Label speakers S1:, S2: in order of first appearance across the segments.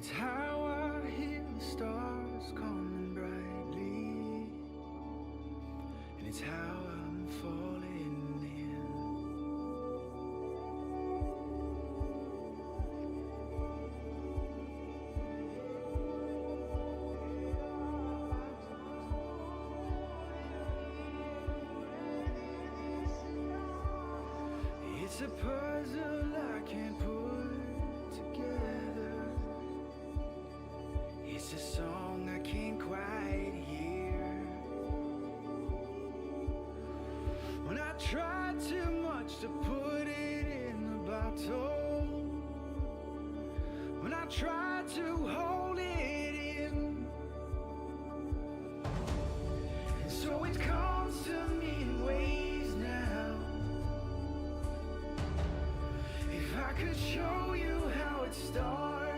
S1: It's how I hear the stars calling brightly, and it's how I'm falling in. It's a puzzle I can't put together. It's a song I can't quite hear. When I try too much to put it in the bottle, when I try to hold it in, and so it comes to me in ways now. If I could show you how it starts,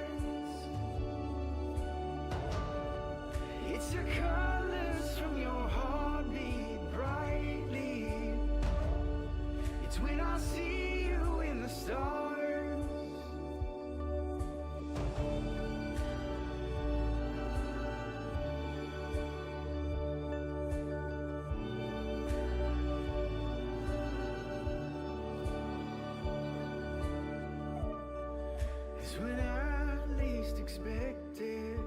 S1: it's the colors from your heartbeat brightly. It's when I see you in the stars. It's when I least expect it.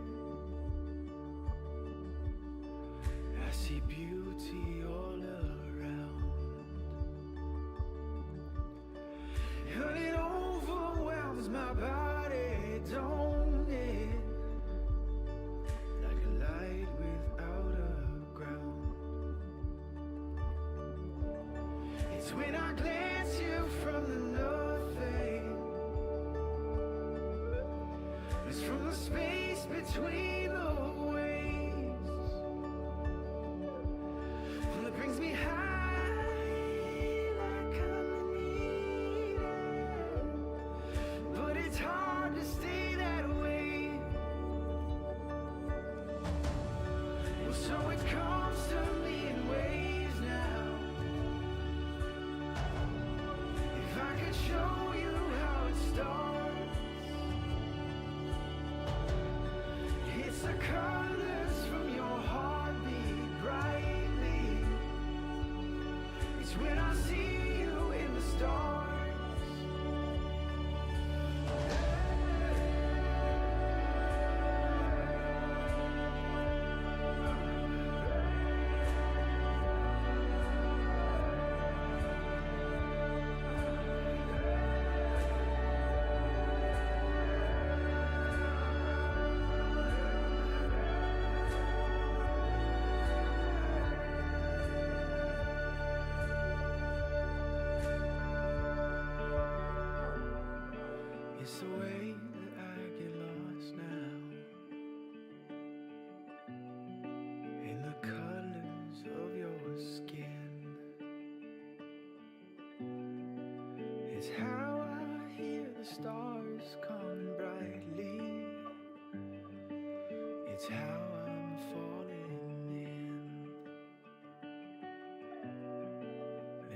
S1: I see beauty all around, and it overwhelms my body, don't it? Like a light without a ground. It's when I glance you from the nothing. It's from the space between the waves that brings me high like I'm needed. But it's hard to stay that way. Well, so it comes to me in ways now. If I could show you how it starts, it's the colors from your heartbeat brightly. It's when I see you in the stars. It's the way that I get lost now, in the colors of your skin. It's how I hear the stars calling brightly. It's how I'm falling in.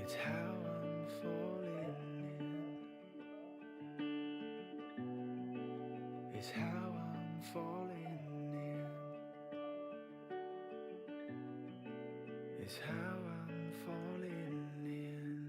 S1: It's how I'm falling in. It's how I'm falling in. It's how I'm falling in.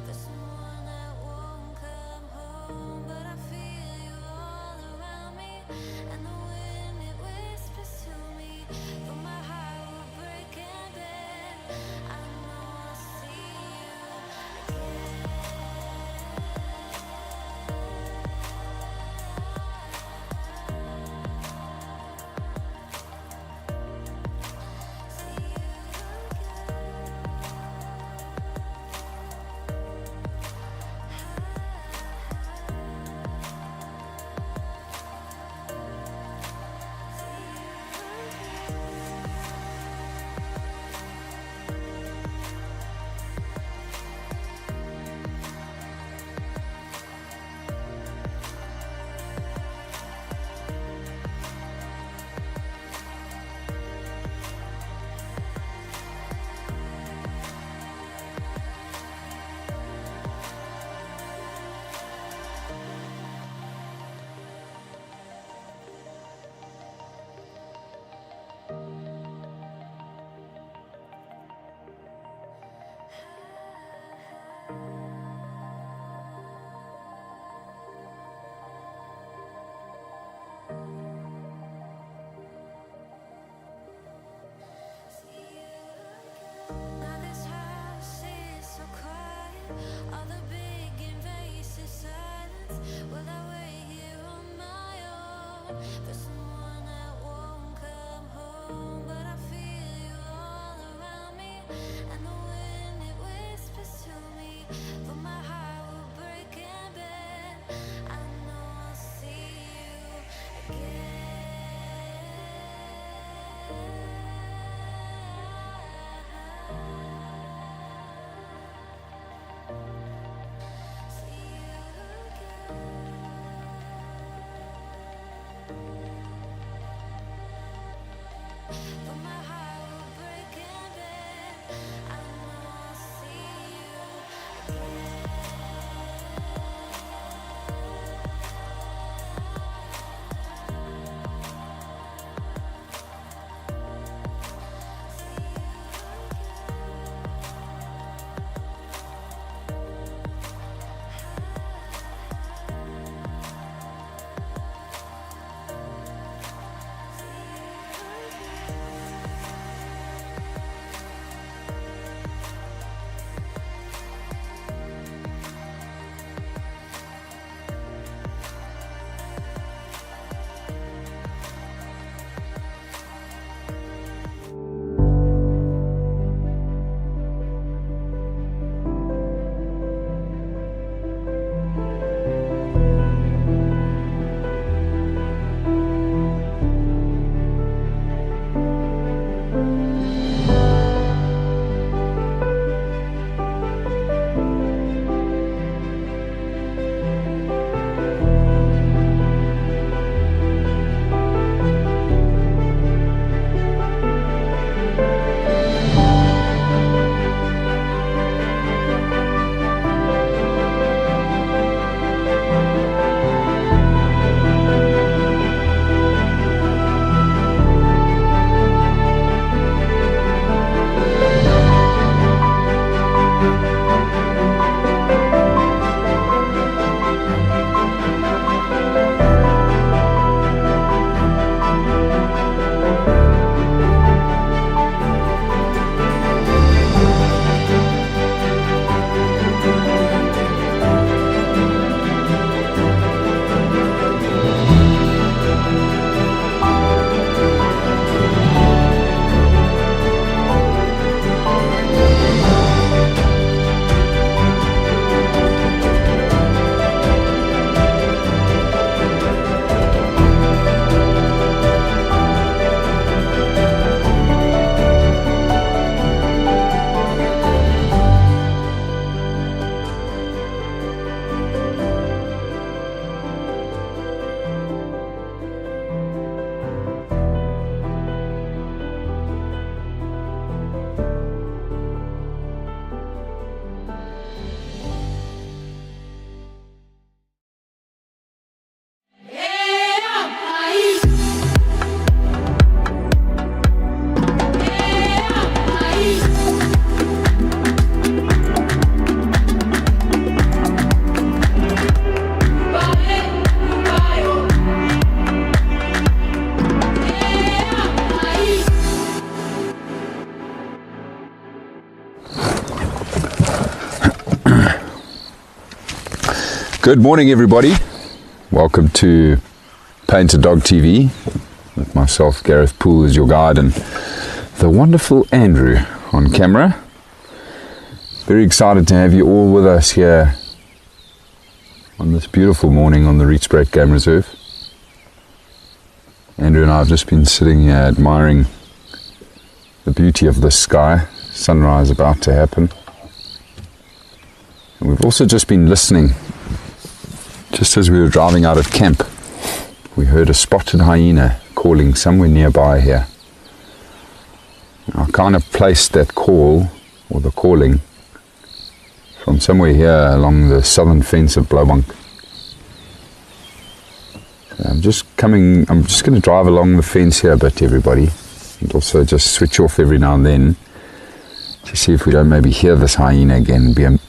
S2: for someone that won't come home. But I feel you all around me, and the wind it whispers to me. Though my heart will break and bend, I know I'll see you again. See you again.
S3: Good morning, everybody. Welcome to Painted Dog TV with myself, Gareth Poole, as your guide, and the wonderful Andrew on camera. Very excited to have you all with us here on this beautiful morning on the Rietspruit Game Reserve. Andrew and I have just been sitting here admiring the beauty of the sky, sunrise about to happen. And we've also just been listening. Just as we were driving out of camp, we heard a spotted hyena calling somewhere nearby here. I kind of placed that call, or the calling, from somewhere here along the southern fence of Blowbank. So I'm just going to drive along the fence here a bit, everybody, and also just switch off every now and then to see if we don't maybe hear this hyena again.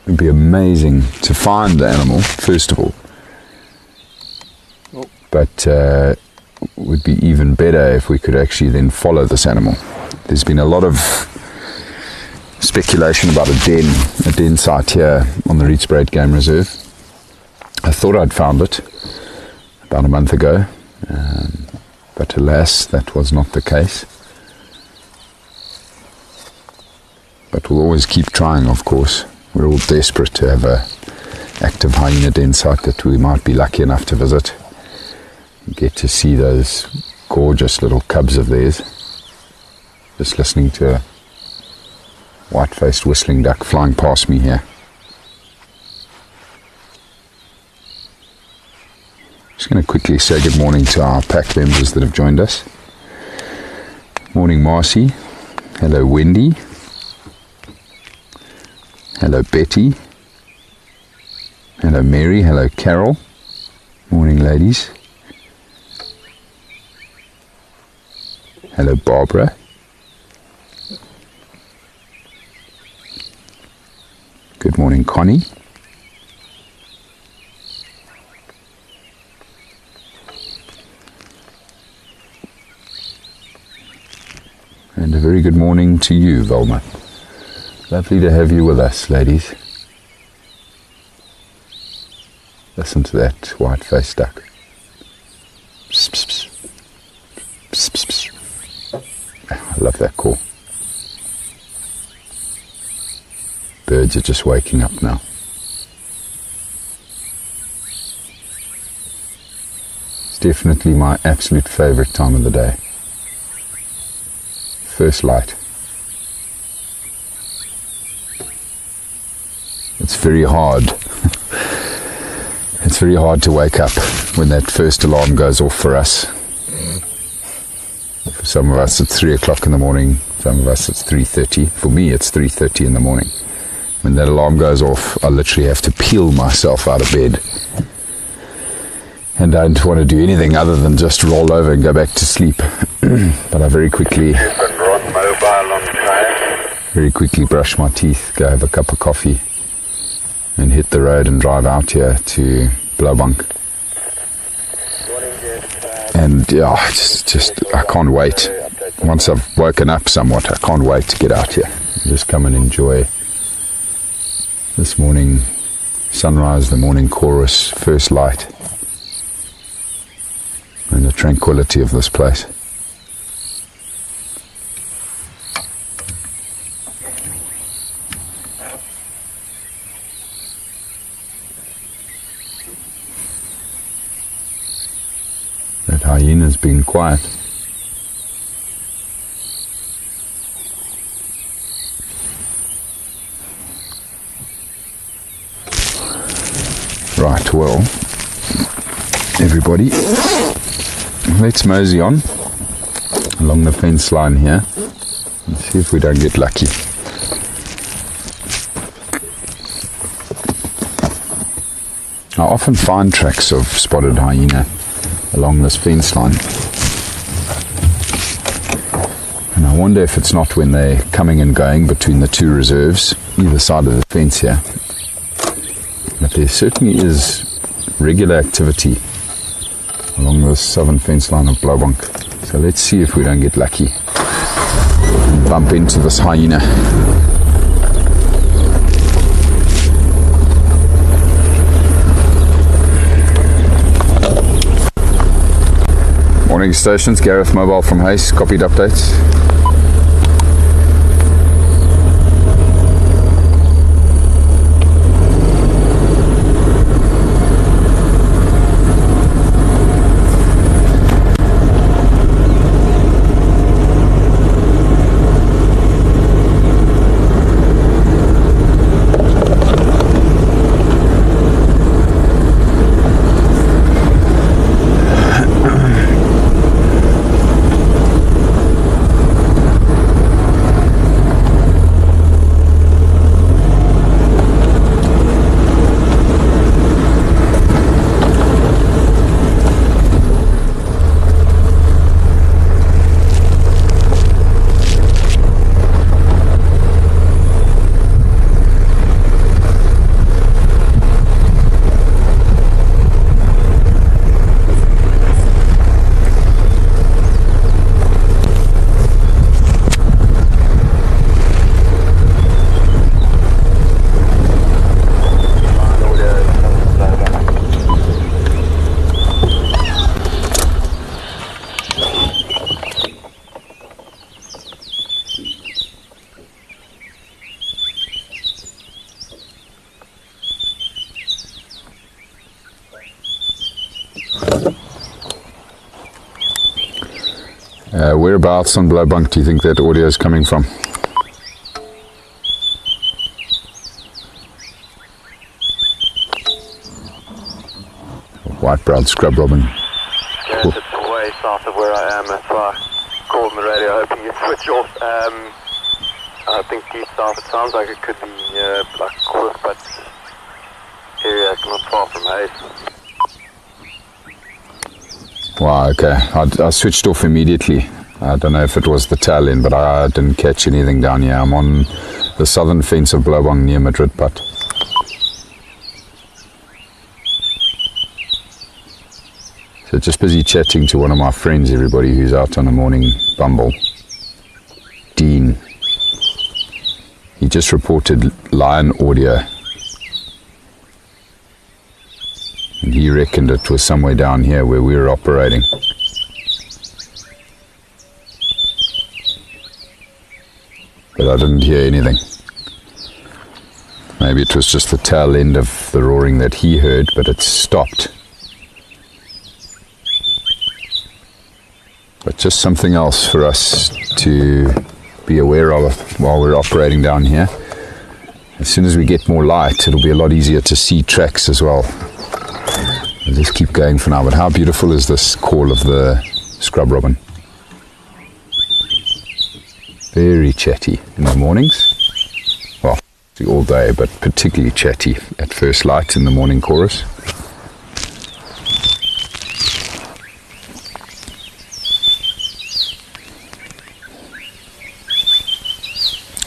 S3: It'd be amazing to find the animal, first of all. But it would be even better if we could actually then follow this animal. There's been a lot of speculation about a den site here on the Rietspruit Game Reserve. I thought I'd found it about a month ago, but alas, that was not the case. But we'll always keep trying, of course. We're all desperate to have a active hyena den site that we might be lucky enough to visit. Get to see those gorgeous little cubs of theirs. Just listening to a white-faced whistling duck flying past me here. Just going to quickly say good morning to our pack members that have joined us. Morning, Marcy. Hello, Wendy. Hello, Betty. Hello, Mary. Hello, Carol. Morning, ladies. Hello, Barbara. Good morning, Connie. And a very good morning to you, Velma. Lovely to have you with us, ladies. Listen to that white-faced duck. Psst, psst, psst. Psst, psst, psst. I love that call. Birds are just waking up now. It's definitely my absolute favourite time of the day. First light. It's very hard. It's very hard to wake up when that first alarm goes off for us. For some of us it's 3 o'clock in the morning, some of us it's 3:30. For me it's 3:30 in the morning. When that alarm goes off, I literally have to peel myself out of bed. And I don't want to do anything other than just roll over and go back to sleep. But I very quickly brush my teeth, go have a cup of coffee, and hit the road and drive out here to Blowbank. And yeah, just I can't wait. Once I've woken up somewhat, I can't wait to get out here. Just come and enjoy this morning sunrise, the morning chorus, first light, and the tranquility of this place. That hyena's been quiet. Right, well, everybody, let's mosey on along the fence line here and see if we don't get lucky. I often find tracks of spotted hyena along this fence line, and I wonder if it's not when they're coming and going between the two reserves either side of the fence here. But there certainly is regular activity along the southern fence line of Blowbank. So let's see if we don't get lucky and bump into this hyena. Morning stations, Gareth mobile from Hayes, copied updates. Whereabouts on Blowbunk do you think that audio is coming from? White-browed scrub robin.
S4: Yes, it's way south of where I am. That's why I called on the radio hoping you'd switch off. I think deep south, it sounds like it could be like Cliff, but area not far from Hayes.
S3: Wow, okay. I switched off immediately. I don't know if it was the tail end, but I didn't catch anything down here. I'm on the southern fence of Blowbunk near Madrid, but so just busy chatting to one of my friends, everybody who's out on a morning bumble. Dean. He just reported lion audio. And he reckoned it was somewhere down here where we were operating. But I didn't hear anything. Maybe it was just the tail end of the roaring that he heard, but it stopped. But just something else for us to be aware of while we're operating down here. As soon as we get more light, it'll be a lot easier to see tracks as well. I'll just keep going for now. But how beautiful is this call of the scrub robin? Very chatty in the mornings. Well, all day, but particularly chatty at first light in the morning chorus.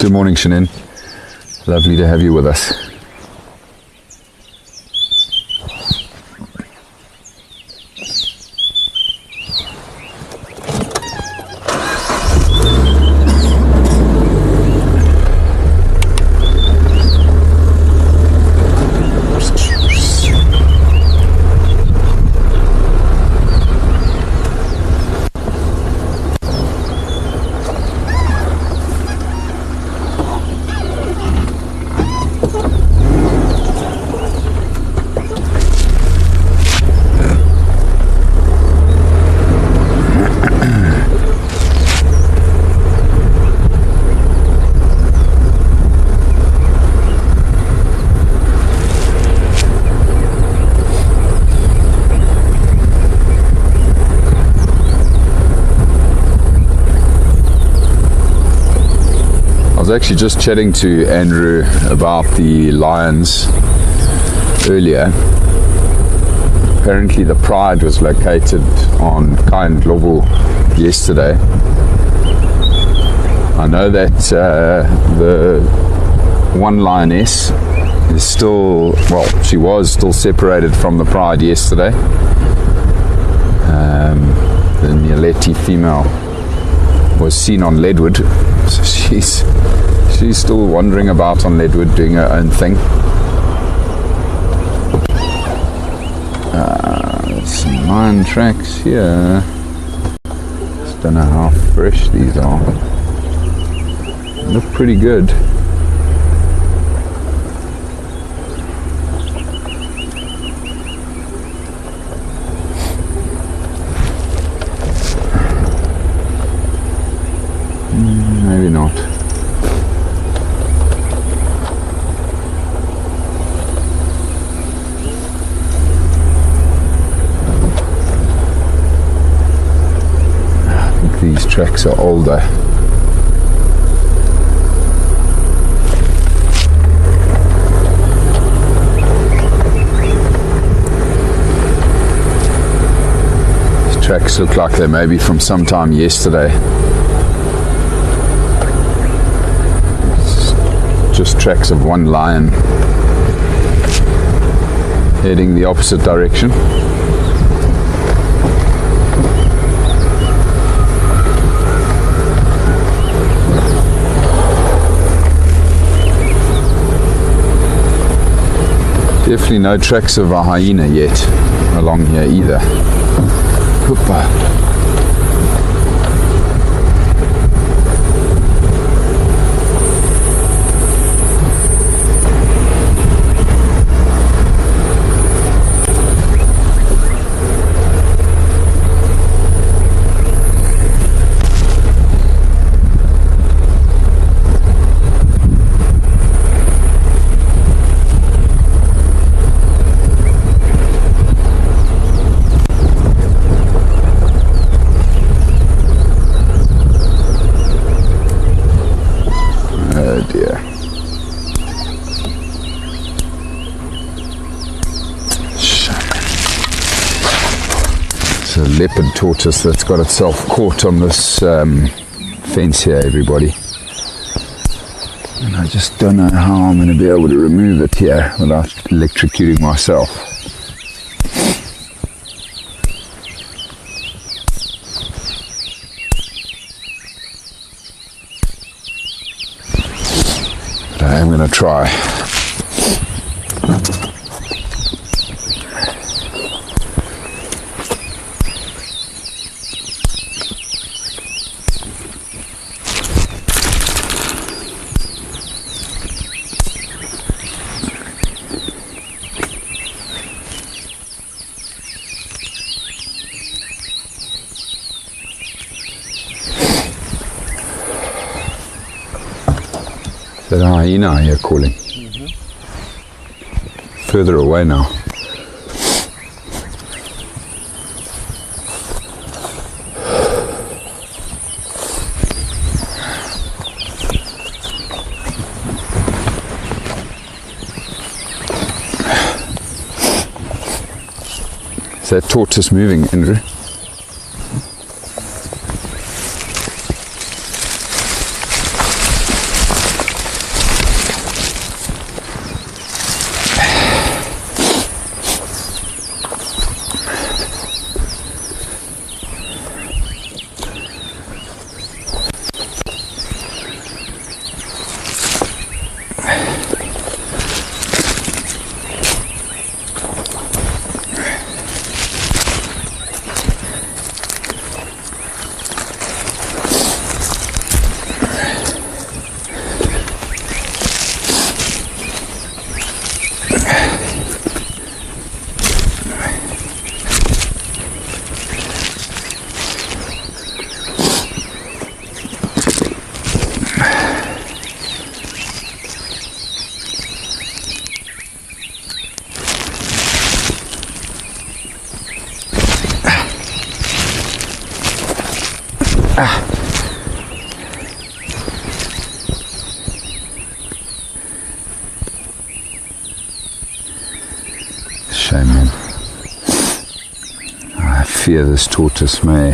S3: Good morning, Shannon. Lovely to have you with us. I was actually just chatting to Andrew about the lions earlier. Apparently the pride was located on Kind Global yesterday. I know that the one lioness is still, well, she was still separated from the pride yesterday. The Nialeti female was seen on Leadwood, so she's still wandering about on Leadwood doing her own thing. Some lion tracks here. Don't know how fresh these are. Look pretty good. Maybe not. I think these tracks are older. These tracks look like they may be from sometime yesterday. Just tracks of one lion heading the opposite direction. Definitely no tracks of a hyena yet along here either. Hoopa. It's a leopard tortoise that's got itself caught on this fence here, everybody. And I just don't know how I'm going to be able to remove it here without electrocuting myself. But I am going to try. Is that a hyena you're calling? Mm-hmm. Further away now. Is that tortoise moving, Andrew? Shame, man. I fear this tortoise may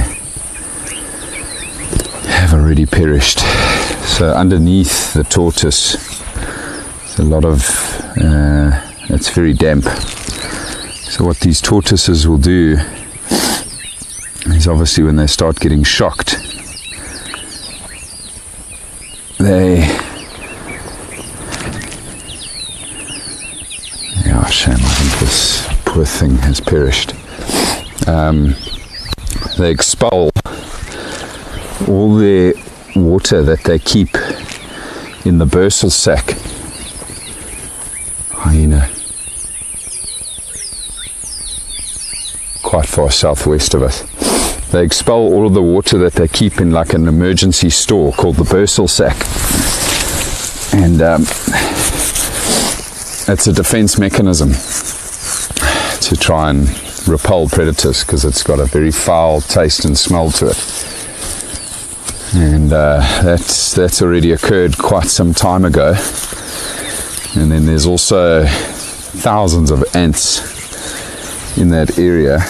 S3: have already perished. So underneath the tortoise, there's a lot of, it's very damp. So what these tortoises will do is obviously when they start getting shocked, shame, I think this poor thing has perished. They expel all their water that they keep in the bursal sack, hyena, quite far southwest of us. They expel all of the water that they keep in like an emergency store called the bursal sack, and it's a defense mechanism to try and repel predators, because it's got a very foul taste and smell to it. And that's already occurred quite some time ago. And then there's also thousands of ants in that area,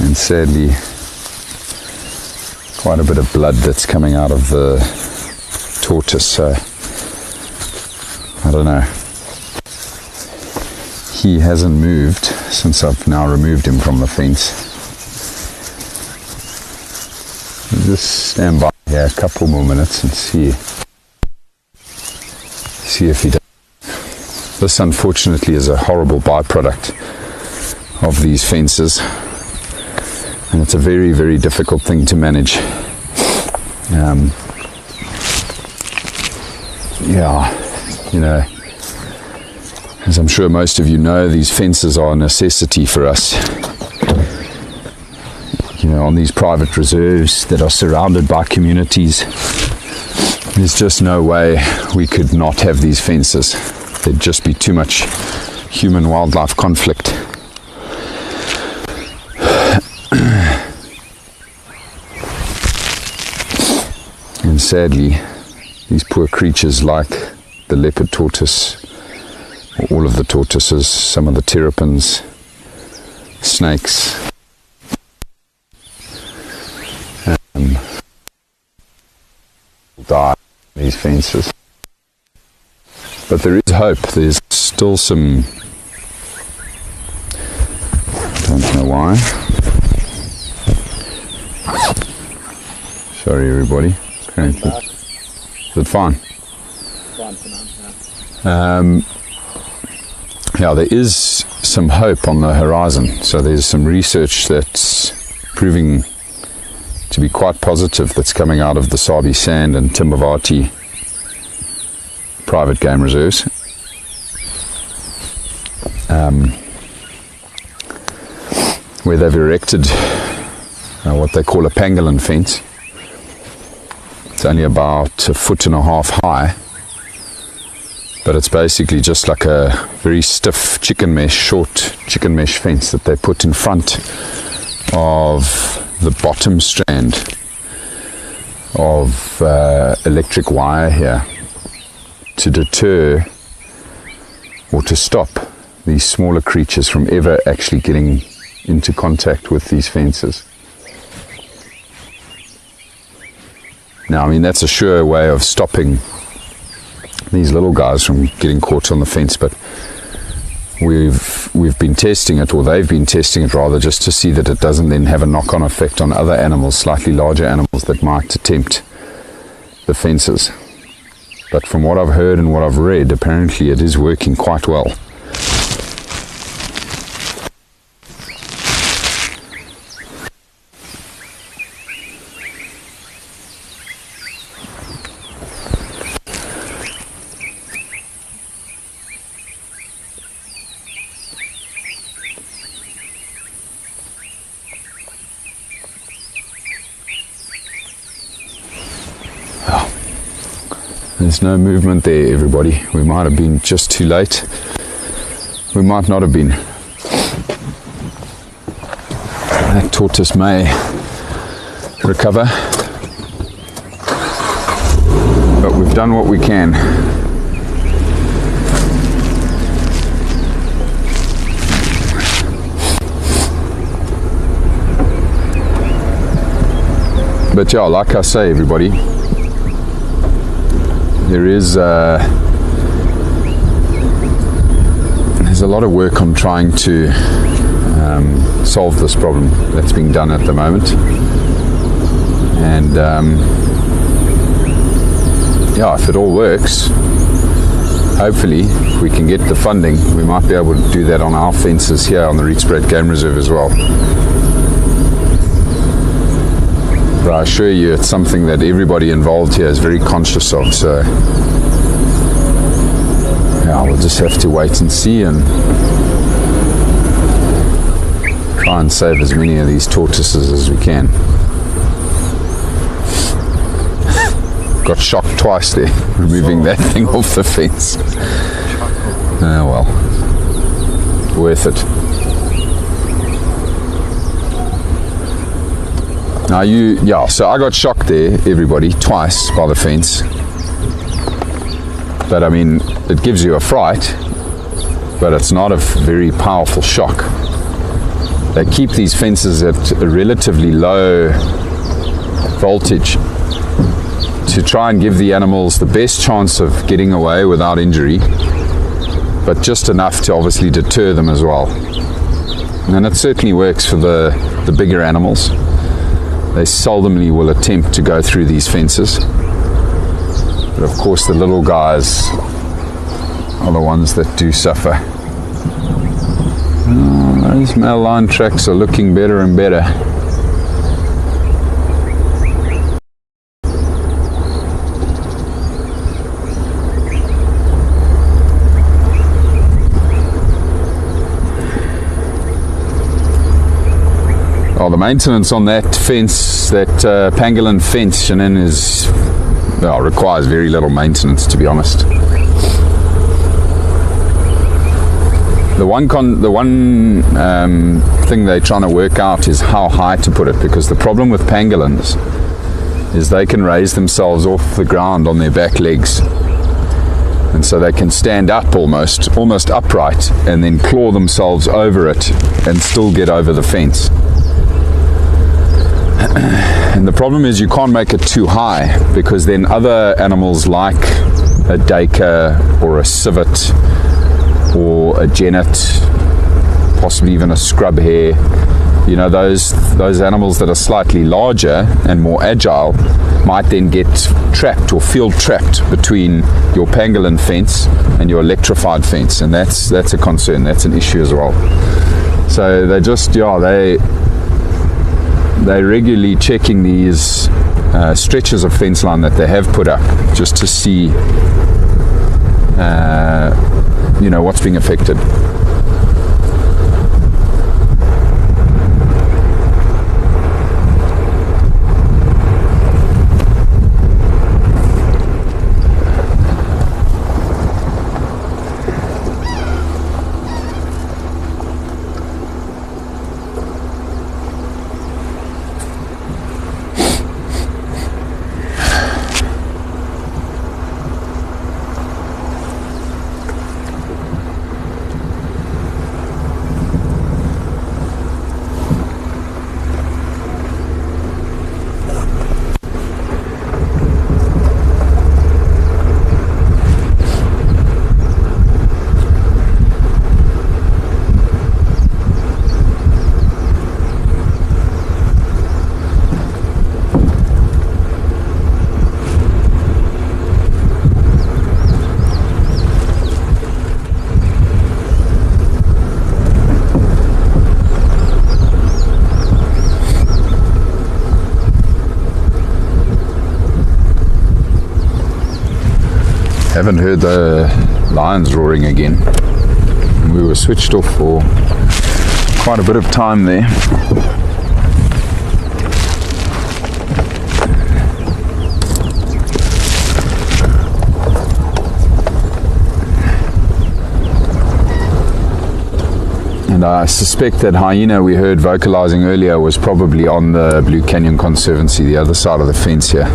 S3: and sadly quite a bit of blood that's coming out of the tortoise. So I don't know, he hasn't moved since I've now removed him from the fence. Just stand by here a couple more minutes and see if he does. This unfortunately is a horrible byproduct of these fences, and it's a very, very difficult thing to manage. As I'm sure most of you know, these fences are a necessity for us. On these private reserves that are surrounded by communities, there's just no way we could not have these fences. There'd just be too much human-wildlife conflict. And sadly, these poor creatures, like the leopard tortoise, all of the tortoises, some of the terrapins, snakes, die in these fences. But there is hope. There's still some, I don't know why. Sorry everybody. Okay. Is it fine?
S5: Fine for now.
S3: Yeah, there is some hope on the horizon. So there's some research that's proving to be quite positive that's coming out of the Sabi Sand and Timbavati private game reserves. Where they've erected what they call a pangolin fence. It's only about 1.5 feet high, but it's basically just like a very stiff short chicken mesh fence that they put in front of the bottom strand of electric wire here to deter or to stop these smaller creatures from ever actually getting into contact with these fences. Now, I mean, that's a sure way of stopping these little guys from getting caught on the fence, but we've been testing it, or they've been testing it rather, just to see that it doesn't then have a knock-on effect on other animals, slightly larger animals that might attempt the fences. But from what I've heard and what I've read, apparently it is working quite well. There's no movement there, everybody. We might have been just too late. We might not have been. That tortoise may recover, but we've done what we can. But yeah, like I say, everybody, there's a lot of work on trying to solve this problem that's being done at the moment, and yeah, if it all works, hopefully if we can get the funding, we might be able to do that on our fences here on the Rietspruit Game Reserve as well. But I assure you it's something that everybody involved here is very conscious of, so yeah, we'll just have to wait and see and try and save as many of these tortoises as we can. Got shocked twice there, removing that thing off the fence. Oh well, worth it. Now so I got shocked there, everybody, twice by the fence. But I mean, it gives you a fright, but it's not a very powerful shock. They keep these fences at a relatively low voltage to try and give the animals the best chance of getting away without injury, but just enough to obviously deter them as well. And it certainly works for the bigger animals. They seldomly will attempt to go through these fences. But of course the little guys are the ones that do suffer. Oh, those male line tracks are looking better and better. Oh, the maintenance on that fence, that pangolin fence, and then requires very little maintenance, to be honest. The one thing they're trying to work out is how high to put it, because the problem with pangolins is they can raise themselves off the ground on their back legs, and so they can stand up almost upright and then claw themselves over it and still get over the fence. And the problem is you can't make it too high, because then other animals like a duiker or a civet or a genet, possibly even a scrub hare, you know, those animals that are slightly larger and more agile might then get trapped or feel trapped between your pangolin fence and your electrified fence, and that's a concern, that's an issue as well. So they just, they're regularly checking these stretches of fence line that they have put up, just to see what's being affected. Haven't heard the lions roaring again. We were switched off for quite a bit of time there. And I suspect that hyena we heard vocalizing earlier was probably on the Blue Canyon Conservancy, the other side of the fence here.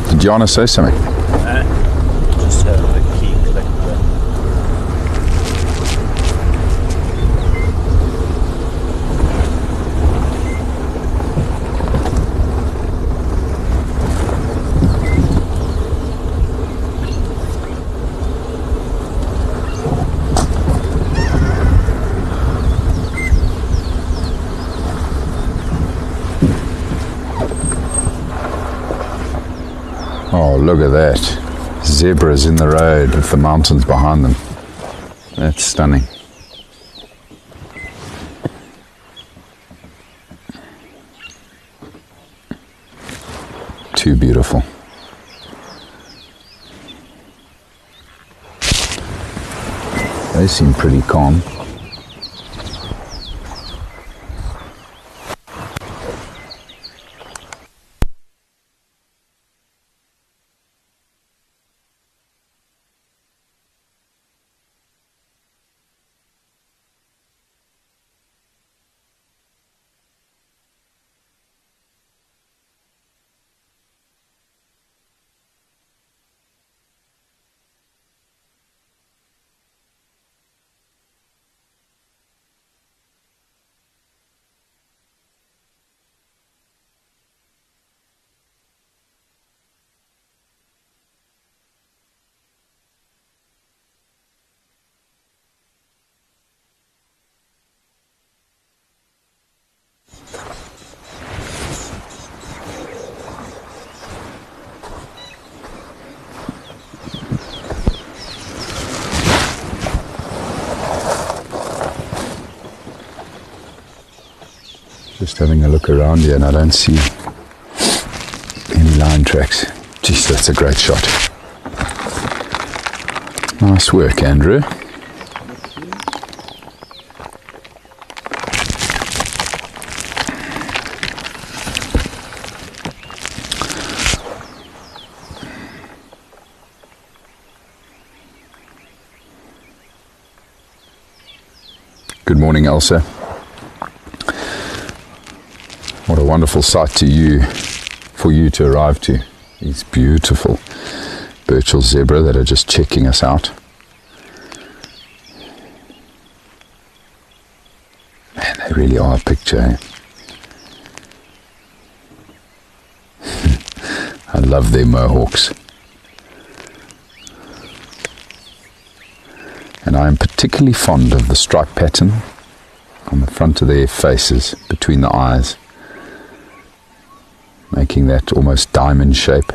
S3: Did you want to say something?
S5: Just heard the key click there.
S3: Oh, look at that. Zebras in the road with the mountains behind them. That's stunning. Too beautiful. They seem pretty calm. Just having a look around here and I don't see any lion tracks. Jeez, that's a great shot. Nice work, Andrew. Good morning, Elsa. What a wonderful sight for you to arrive to. These beautiful Birchall zebra that are just checking us out. Man, they really are a picture, eh? I love their mohawks. And I am particularly fond of the stripe pattern on the front of their faces, between the eyes, making that almost diamond shape.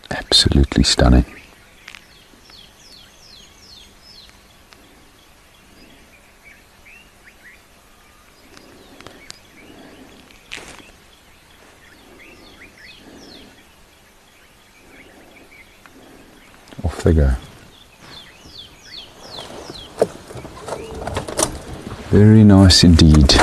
S3: Absolutely stunning. Off they go. Very nice indeed.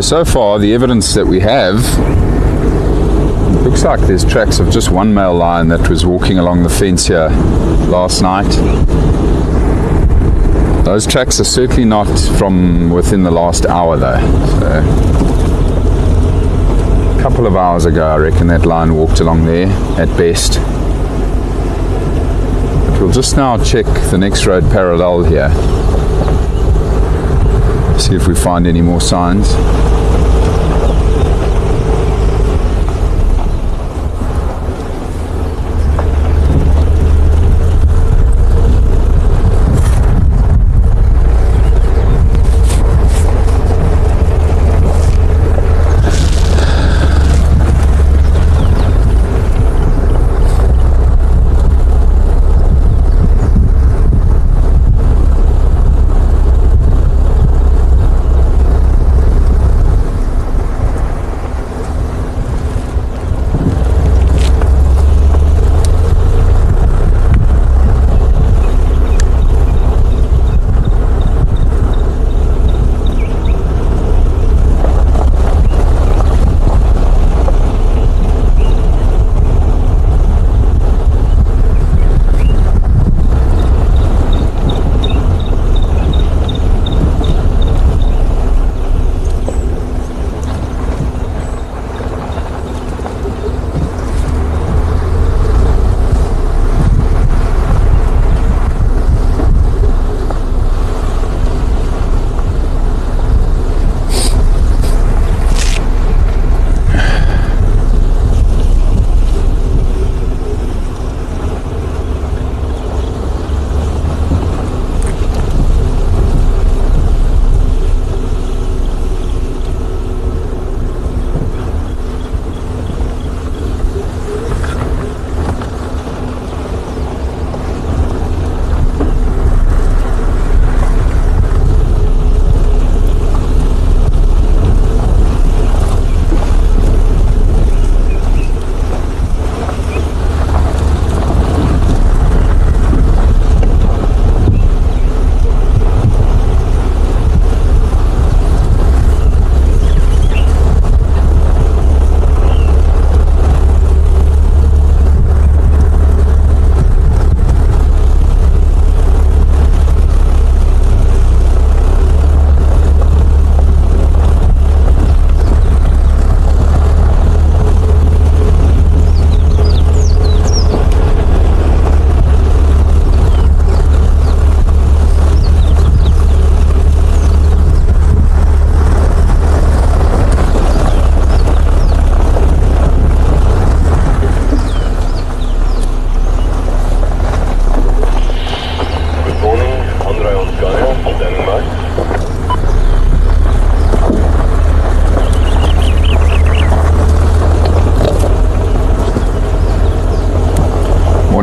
S3: So far, the evidence that we have, it looks like there's tracks of just one male lion that was walking along the fence here last night. Those tracks are certainly not from within the last hour though. So, a couple of hours ago, I reckon that lion walked along there at best. But we'll just now check the next road parallel here. See if we find any more signs.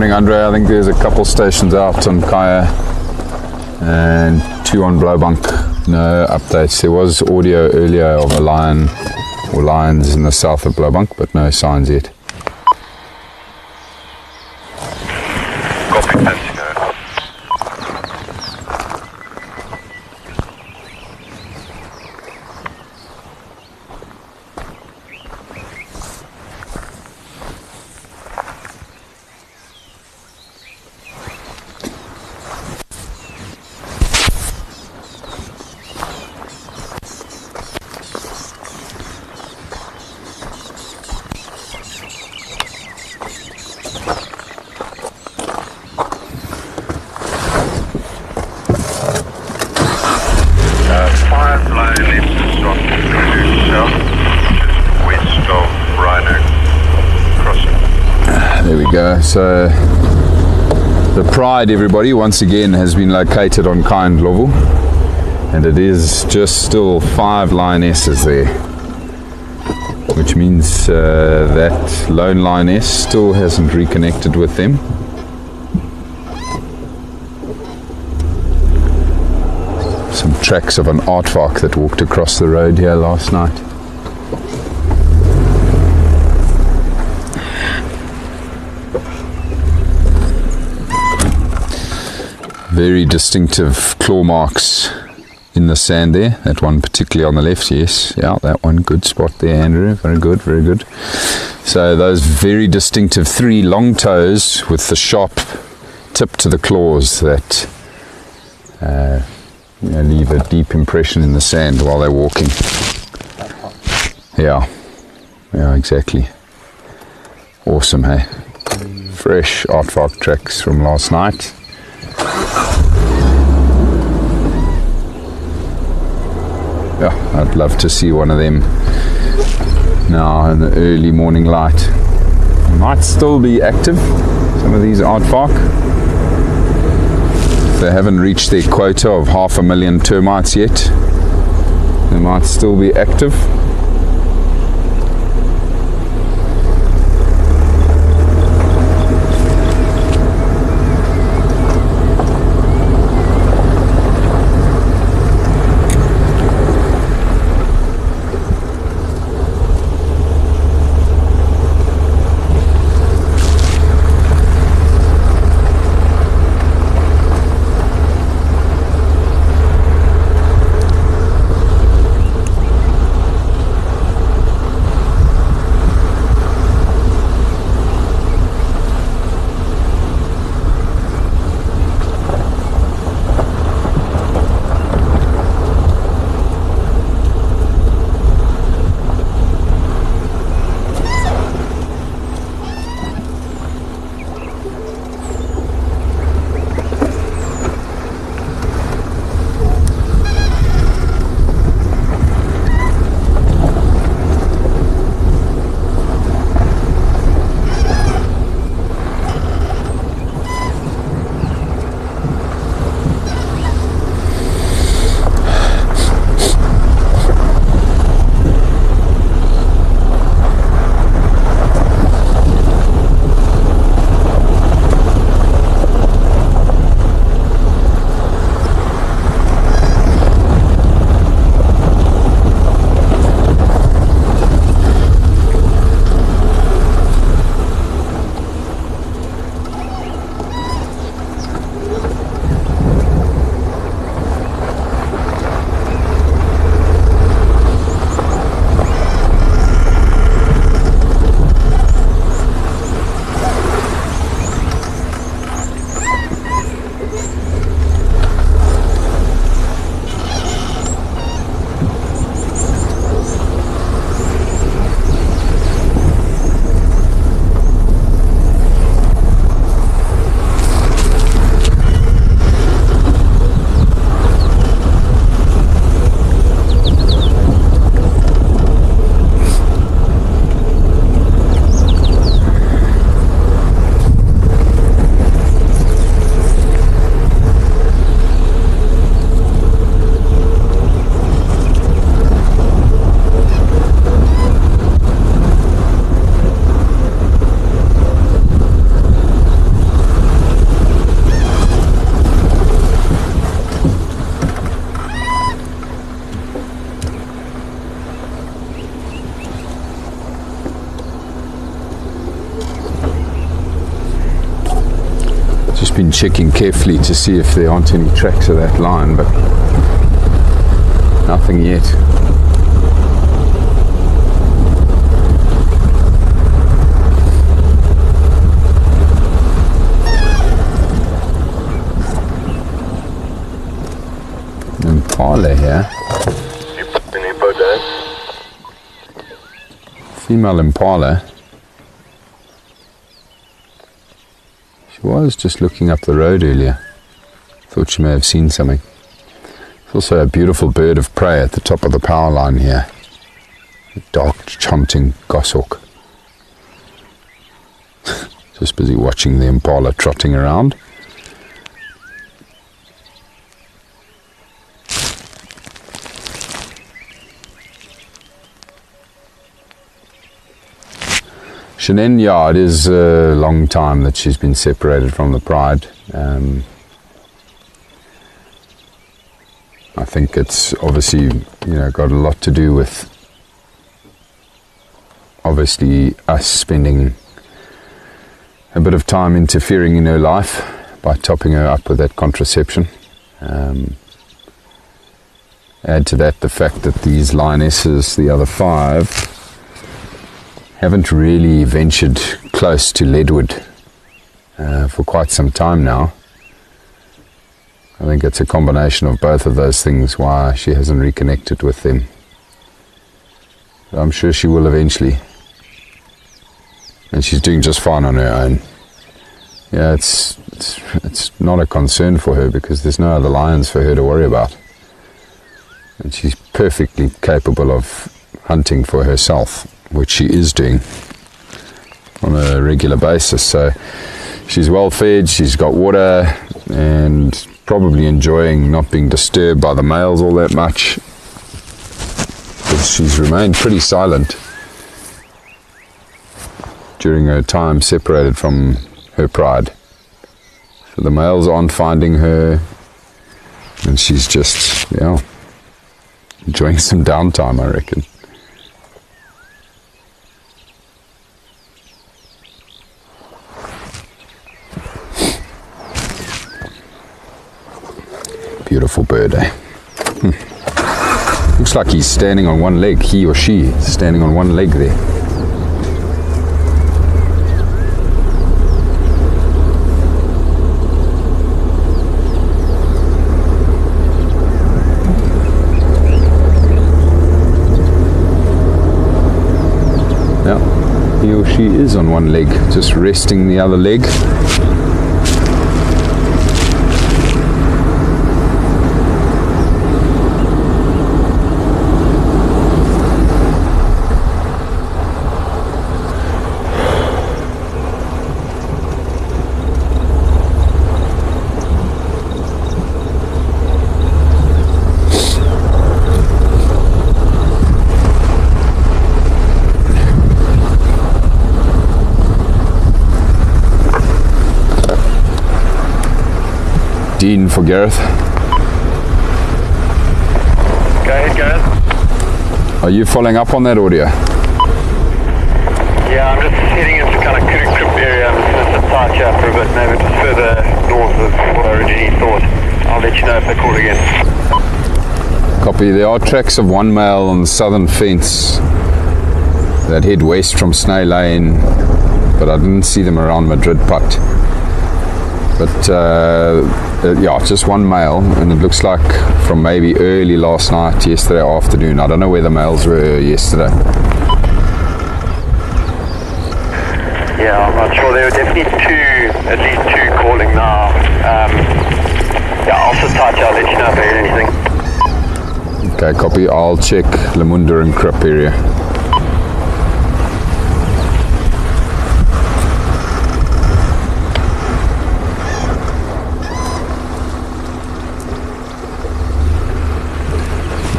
S3: Morning, Andre. I think there's a couple stations out on Kaya and 2 on Blowbunk. No updates. There was audio earlier of a lion or lions in the south of Blowbunk, but no signs yet.
S4: Copy, Pentagon. Firefly lives from to south, just west of Rhino Crossing.
S3: There we go. So the Pride, everybody, once again has been located on Kind Lovel, and it is just still 5 lionesses there, which means that lone lioness still hasn't reconnected with them. Some tracks of an aardvark that walked across the road here last night. Very distinctive claw marks in the sand there. That one particularly on the left, yes. Yeah, that one, good spot there, Andrew. Very good, very good. So those very distinctive 3 long toes with the sharp tip to the claws that leave a deep impression in the sand while they're walking. Yeah, exactly. Awesome, hey? Fresh aardvark tracks from last night. Yeah, I'd love to see one of them now in the early morning light. Might still be active, some of these aardvark. They haven't reached their quota of 500,000 termites yet. They might still be active. just been checking carefully to see if there aren't any tracks of that lion, but nothing yet. Impala here. Female impala. She was just looking up the road earlier. Thought she may have seen something. There's also a beautiful bird of prey at the top of the power line here. A dark chanting goshawk. Just busy watching the impala trotting around. Shannon, yeah, it is a long time that she's been separated from the pride. I think it's obviously, got a lot to do with obviously us spending a bit of time interfering in her life by topping her up with that contraception. Add to that the fact that these lionesses, the other 5, haven't really ventured close to Leadwood for quite some time now. I think it's a combination of both of those things why she hasn't reconnected with them. But I'm sure she will eventually. And she's doing just fine on her own. Yeah, it's not a concern for her because there's no other lions for her to worry about. And she's perfectly capable of hunting for herself, which she is doing on a regular basis. So she's well fed, she's got water, and probably enjoying not being disturbed by the males all that much. But she's remained pretty silent during her time separated from her pride. So the males aren't finding her, and she's just, enjoying some downtime, I reckon. Beautiful bird, eh? Looks like he's standing on one leg, he or she is standing on one leg there. Yeah, he or she is on one leg, just resting the other leg. Dean for Gareth.
S4: Go ahead, Gareth.
S3: Are you following up on that audio?
S4: Yeah, I'm just heading into kind of Crip area. I'm just going to touch up for a bit, maybe just further north of what I originally thought. I'll let you know if they call again.
S3: Copy. There are tracks of one male on the southern fence that head west from Snay Lane, but I didn't see them around Madrid Putt. But just one male, and it looks like from maybe early last night, yesterday afternoon. I don't know where the males were yesterday.
S4: Yeah, I'm not sure. There are definitely at least two calling now. I'll sit tight. I'll let you know if I hear anything.
S3: Okay, copy. I'll check Lamunda and Crip area.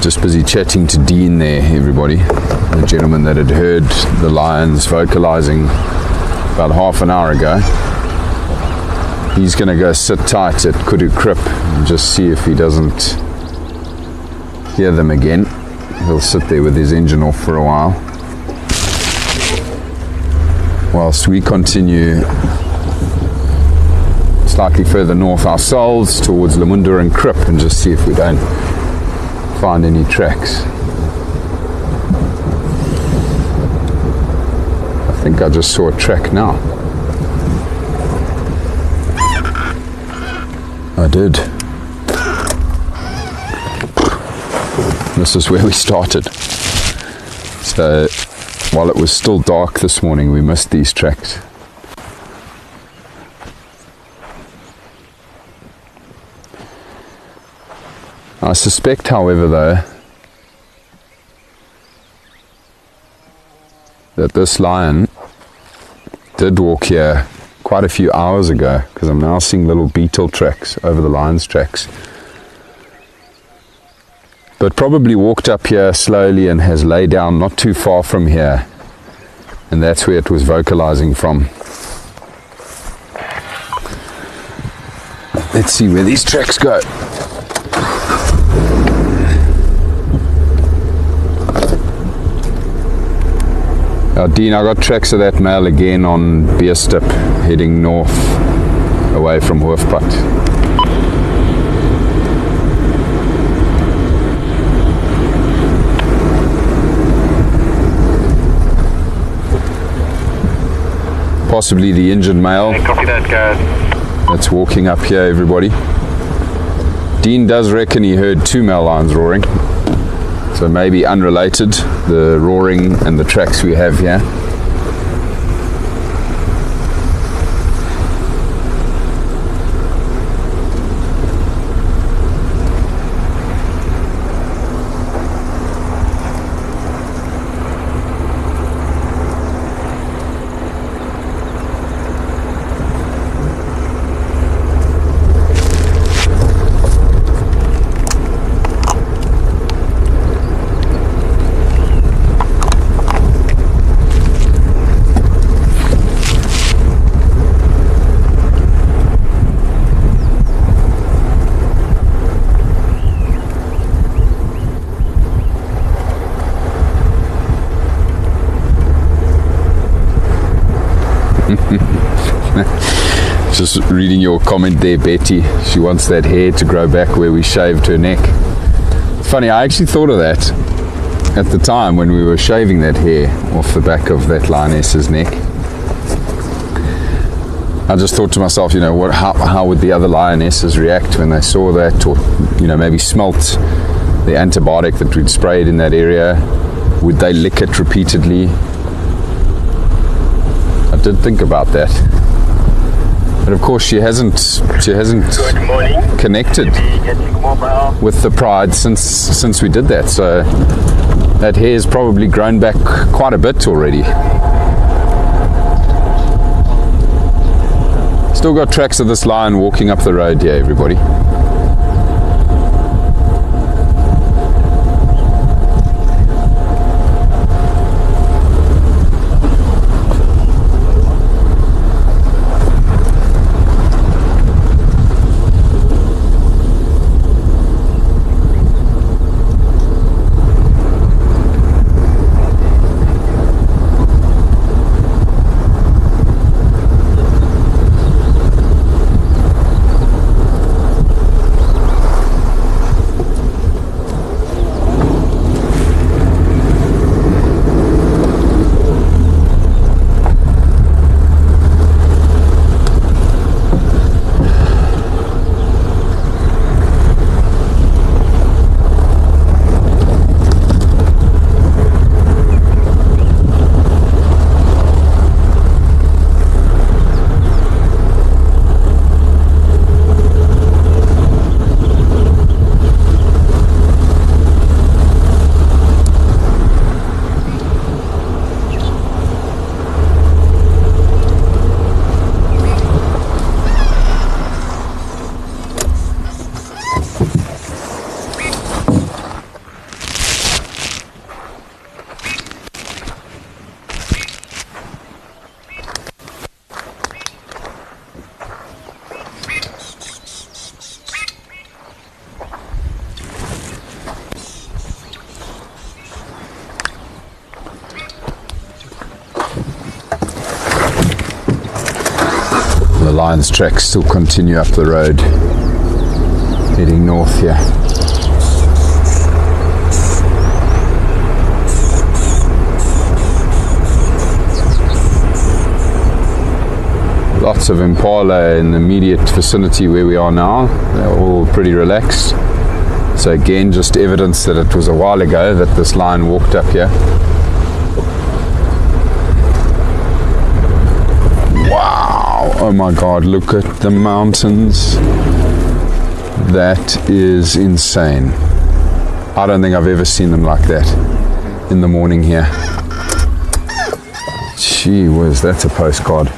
S3: Just busy chatting to Dean there, everybody. The gentleman that had heard the lions vocalizing about half an hour ago. He's going to go sit tight at Kudu Crip and just see if he doesn't hear them again. He'll sit there with his engine off for a while, whilst we continue slightly further north ourselves towards Lamunda and Krip and just see if we don't find any tracks. I think I just saw a track now. I did. This is where we started. So while it was still dark this morning, we missed these tracks. I suspect, however, though, that this lion did walk here quite a few hours ago, because I'm now seeing little beetle tracks over the lion's tracks. But probably walked up here slowly and has laid down not too far from here, and that's where it was vocalizing from. Let's see where these tracks go. Dean, I got tracks of that male again on Beerstip heading north away from Hoofpad. Possibly the injured male.
S4: Hey, copy that, Gareth.
S3: That's walking up here, everybody. Dean does reckon he heard 2 male lions roaring. So maybe unrelated, the roaring and the tracks we have here. Just reading your comment there, Betty. She wants that hair to grow back where we shaved her neck. Funny, I actually thought of that at the time when we were shaving that hair off the back of that lioness's neck. I just thought to myself, you know, how would the other lionesses react when they saw that, or, you know, maybe smelt the antibiotic that we'd sprayed in that area? Would they lick it repeatedly? I did think about that. But of course she hasn't connected with the pride since we did that. So that hair's probably grown back quite a bit already. Still got tracks of this lion walking up the road here, everybody. lion's tracks still continue up the road, heading north here. Lots of impala in the immediate vicinity where we are now. They're all pretty relaxed. So again, just evidence that it was a while ago that this lion walked up here. Wow! Oh my God, look at the mountains. That is insane. I don't think I've ever seen them like that in the morning here. Gee whiz, that's a postcard.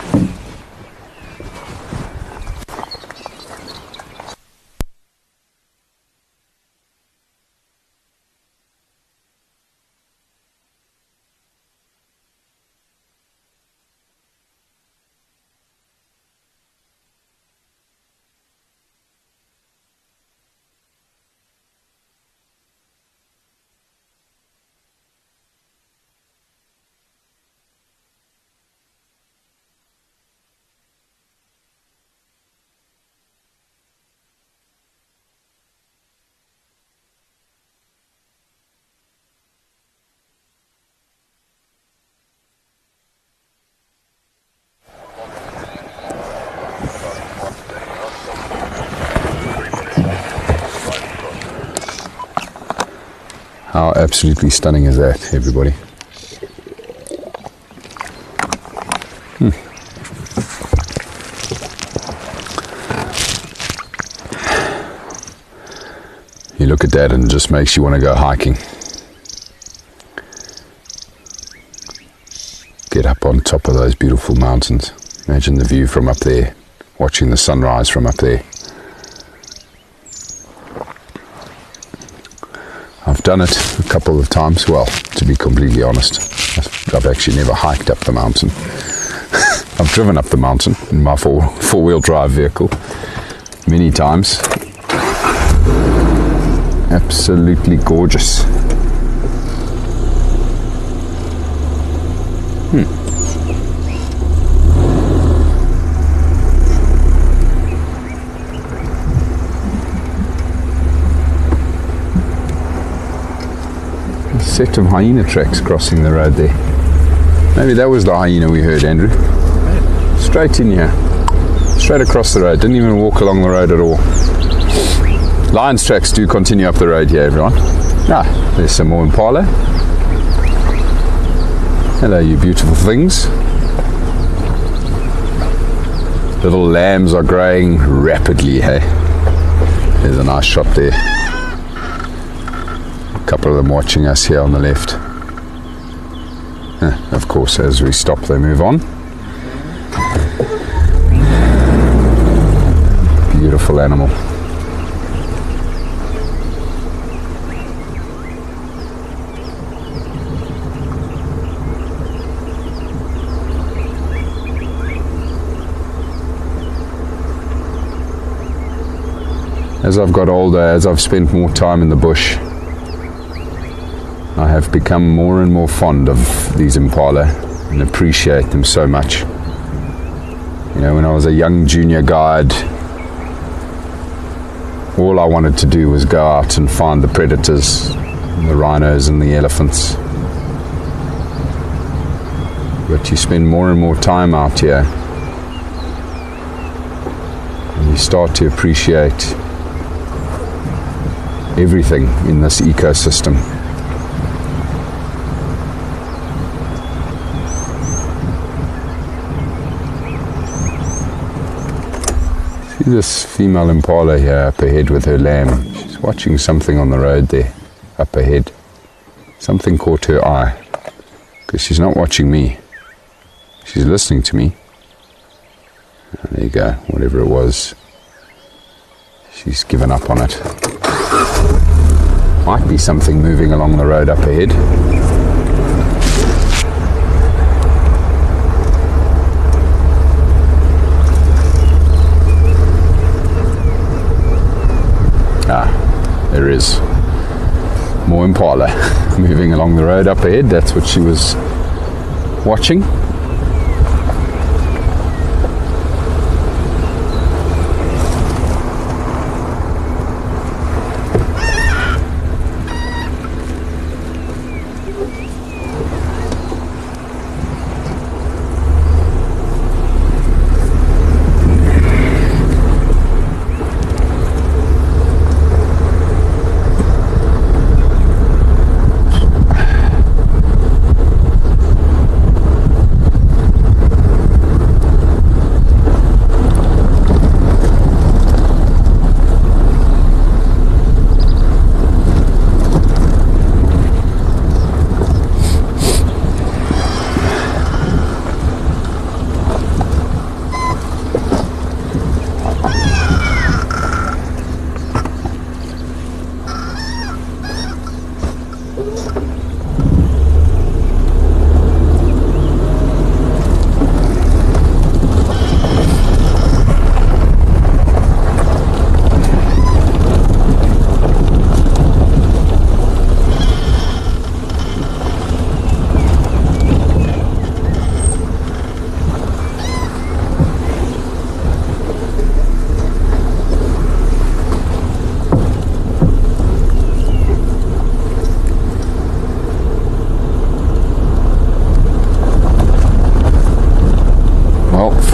S3: How absolutely stunning is that, everybody? You look at that and it just makes you want to go hiking. Get up on top of those beautiful mountains. Imagine the view from up there, watching the sunrise from up there. I've done it a couple of times. Well, to be completely honest, I've actually never hiked up the mountain. I've driven up the mountain in my four-wheel drive vehicle many times. Absolutely gorgeous. Set of hyena tracks crossing the road there. Maybe that was the hyena we heard, Andrew. Straight in here. Straight across the road. Didn't even walk along the road at all. Lion's tracks do continue up the road here, everyone. There's some more impala. Hello, you beautiful things. Little lambs are growing rapidly, hey? There's a nice shot there. A couple of them watching us here on the left. Of course, as we stop, they move on. Beautiful animal. As I've got older, as I've spent more time in the bush, I have become more and more fond of these impala and appreciate them so much. You know, when I was a young junior guide, all I wanted to do was go out and find the predators, the rhinos and the elephants. But you spend more and more time out here, and you start to appreciate everything in this ecosystem. See this female impala here up ahead with her lamb. She's watching something on the road there, up ahead. Something caught her eye, because she's not watching me. She's listening to me. There you go, whatever it was. She's given up on it. Might be something moving along the road up ahead. There is more impala moving along the road up ahead. That's what she was watching.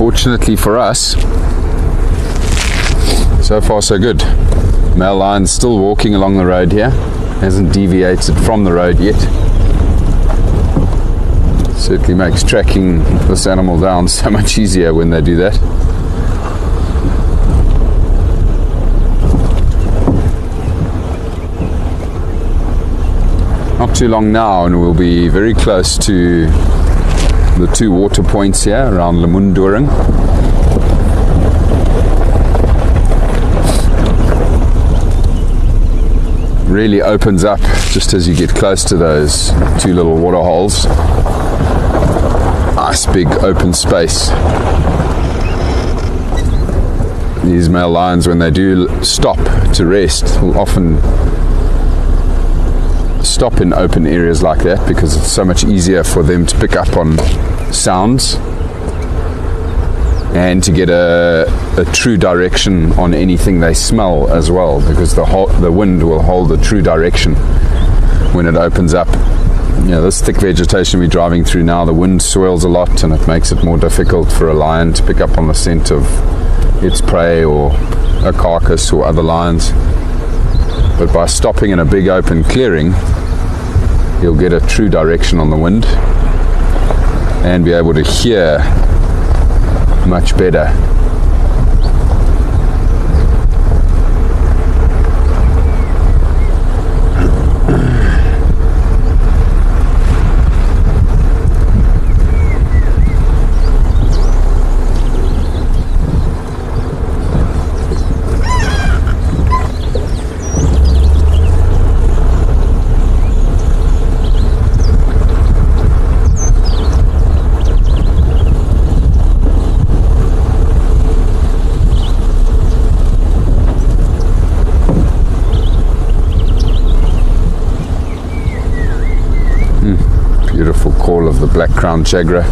S3: fortunately for us, so far so good. Male lion still walking along the road here, hasn't deviated from the road yet. Certainly makes tracking this animal down so much easier when they do that. Not too long now and we'll be very close to the two water points here around Lemundoring. Really opens up just as you get close to those two little water holes. Nice big open space. These male lions, when they do stop to rest, will often stop in open areas like that because it's so much easier for them to pick up on sounds and to get a true direction on anything they smell as well, because the wind will hold the true direction when it opens up. You know, this thick vegetation we're driving through now, the wind swirls a lot and it makes it more difficult for a lion to pick up on the scent of its prey or a carcass or other lions. But by stopping in a big open clearing, you'll get a true direction on the wind and be able to hear much better. Beautiful call of the black-crowned jaguar.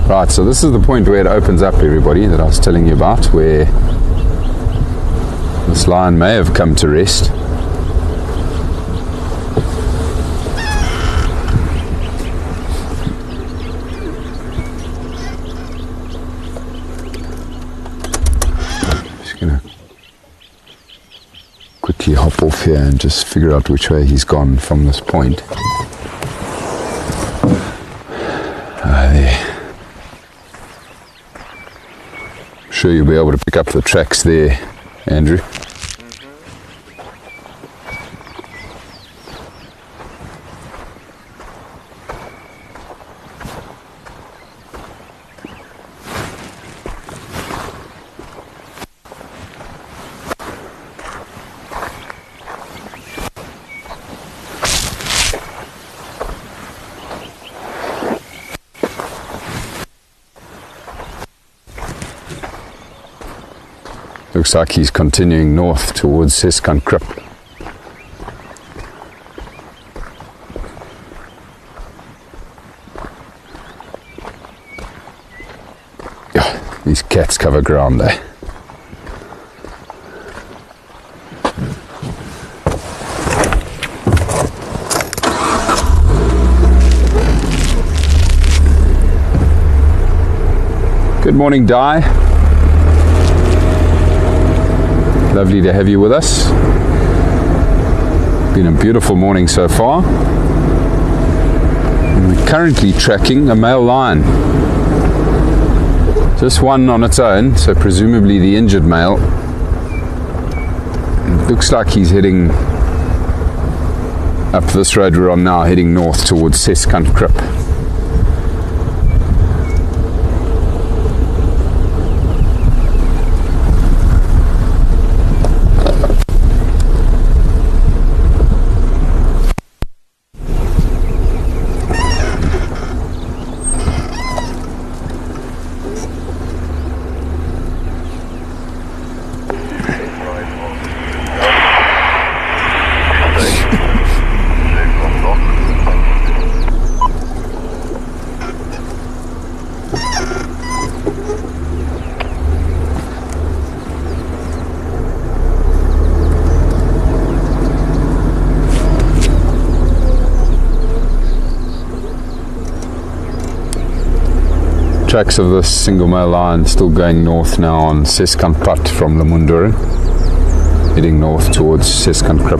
S3: Right, so this is the point where it opens up, everybody, that I was telling you about, where this lion may have come to rest. Just gonna quickly hop off here and just figure out which way he's gone from this point. There. Sure you'll be able to pick up the tracks there, Andrew. Looks like he's continuing north towards Seskankrip. Yeah, these cats cover ground there. Good morning, Di. Lovely to have you with us. Been a beautiful morning so far. And we're currently tracking a male lion. Just one on its own, so presumably the injured male. It looks like he's heading up this road we're on now, heading north towards Seskantkrip. Tracks of this single male lion still going north now on Seskantpad from Lamunduru, heading north towards Seskantkrip.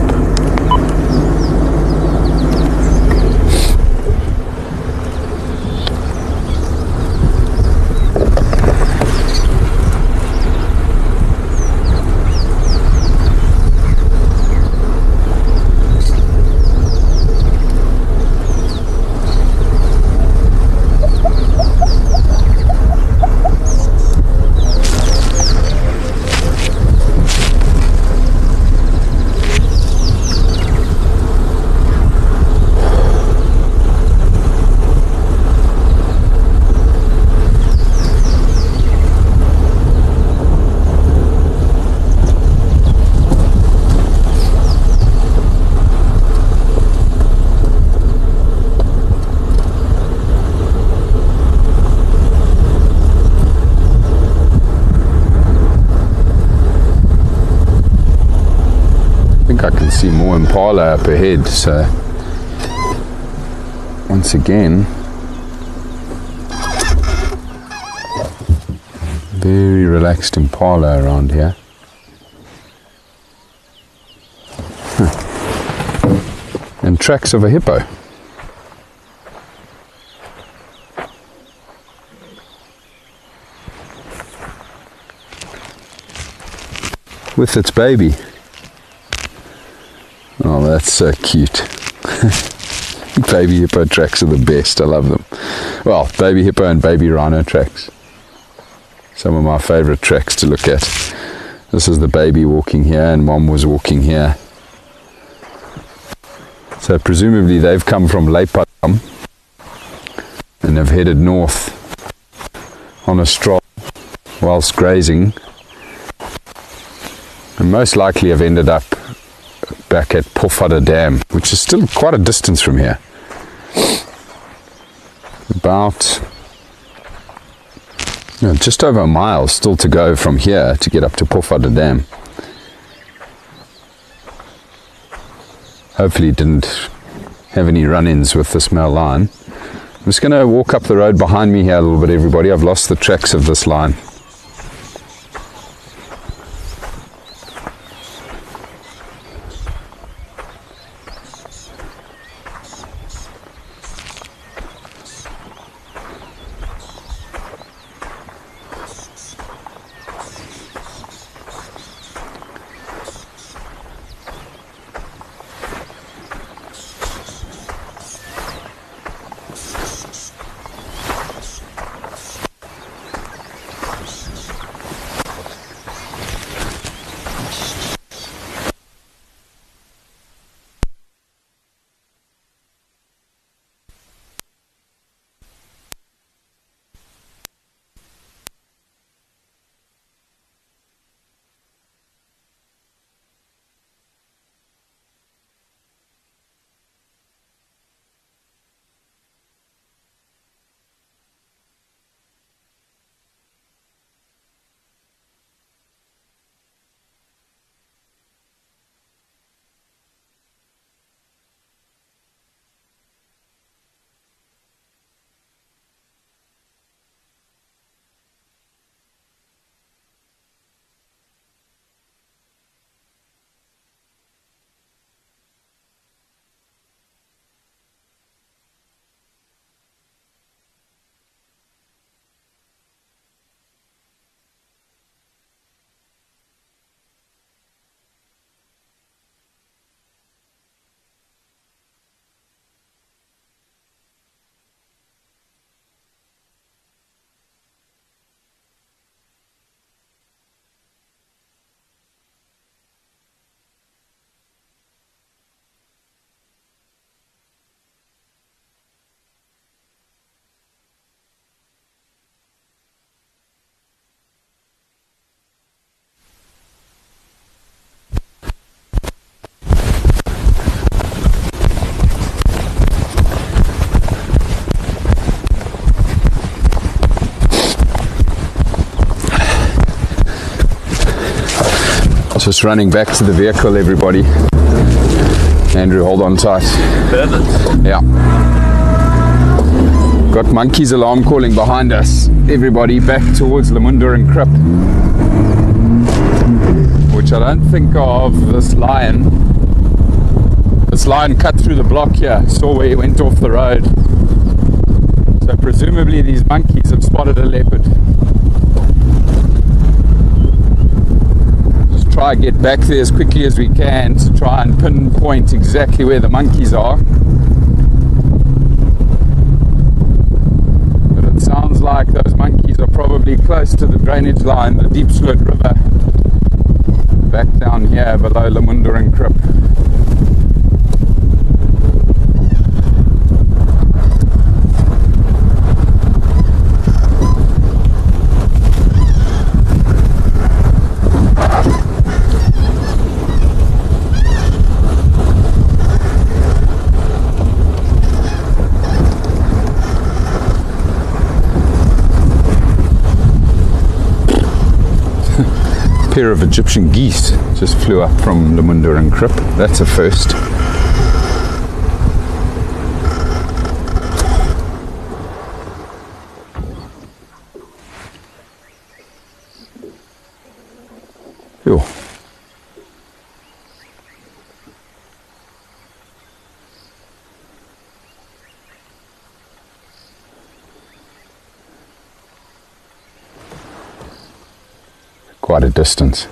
S3: I can see more impala up ahead, so once again very relaxed impala around here. And tracks of a hippo. With its baby. Oh, that's so cute. Baby hippo tracks are the best. I love them. Well, baby hippo and baby rhino tracks. Some of my favorite tracks to look at. This is the baby walking here and mom was walking here. So presumably they've come from Leipadam and have headed north on a stroll whilst grazing. And most likely have ended up back at Pofadder Dam, which is still quite a distance from here. About just over a mile still to go from here to get up to Pofadder Dam. Hopefully didn't have any run-ins with this male lion. I'm just going to walk up the road behind me here a little bit, everybody. I've lost the tracks of this lion. Just running back to the vehicle, everybody. Andrew, hold on tight.
S5: Perfect.
S3: Yeah. Got monkeys alarm calling behind us. Everybody back towards Lamunda and Krip. Which I don't think of this lion. This lion cut through the block here. Saw where he went off the road. So presumably these monkeys have spotted a leopard. Just try and get back there as quickly as we can to try and pinpoint exactly where the monkeys are. But it sounds like those monkeys are probably close to the drainage line, the Rietspruit River, back down here below Lamunda and Krip. Pair of Egyptian geese just flew up from Lamunda and Krip. That's a first. Yo. Quite a distance.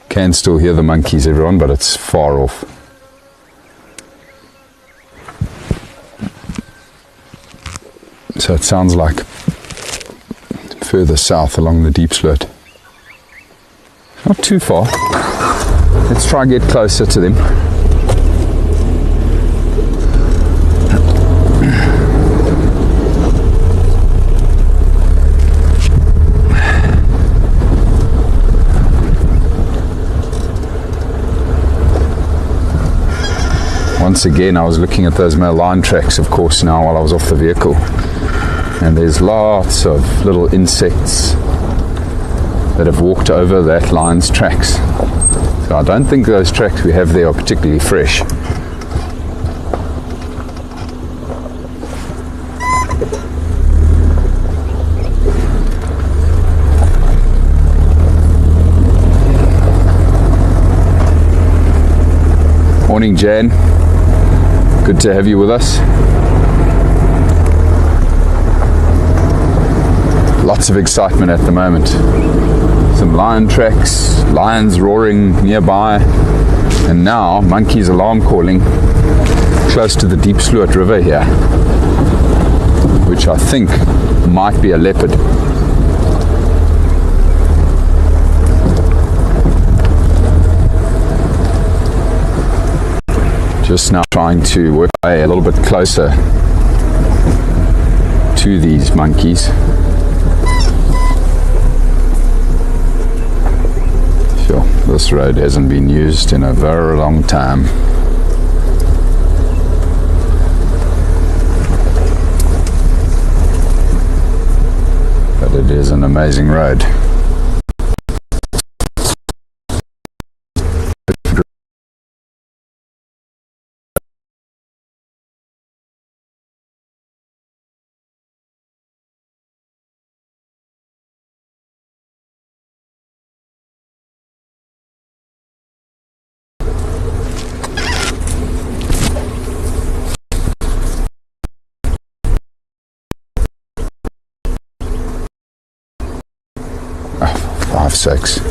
S3: Can still hear the monkeys, everyone, but it's far off. So it sounds like further south along the Rietspruit. Not too far. Let's try and get closer to them. Once again, I was looking at those malign tracks, of course, now while I was off the vehicle. And there's lots of little insects that have walked over that lion's tracks. So I don't think those tracks we have there are particularly fresh. Morning, Jan. Good to have you with us. Lots of excitement at the moment. Some lion tracks, lions roaring nearby, and now monkeys alarm calling close to the Rietspruit River here, which I think might be a leopard. Just now trying to work my way a little bit closer to these monkeys. Sure, this road hasn't been used in a very long time. But it is an amazing road. Oh, 5-6.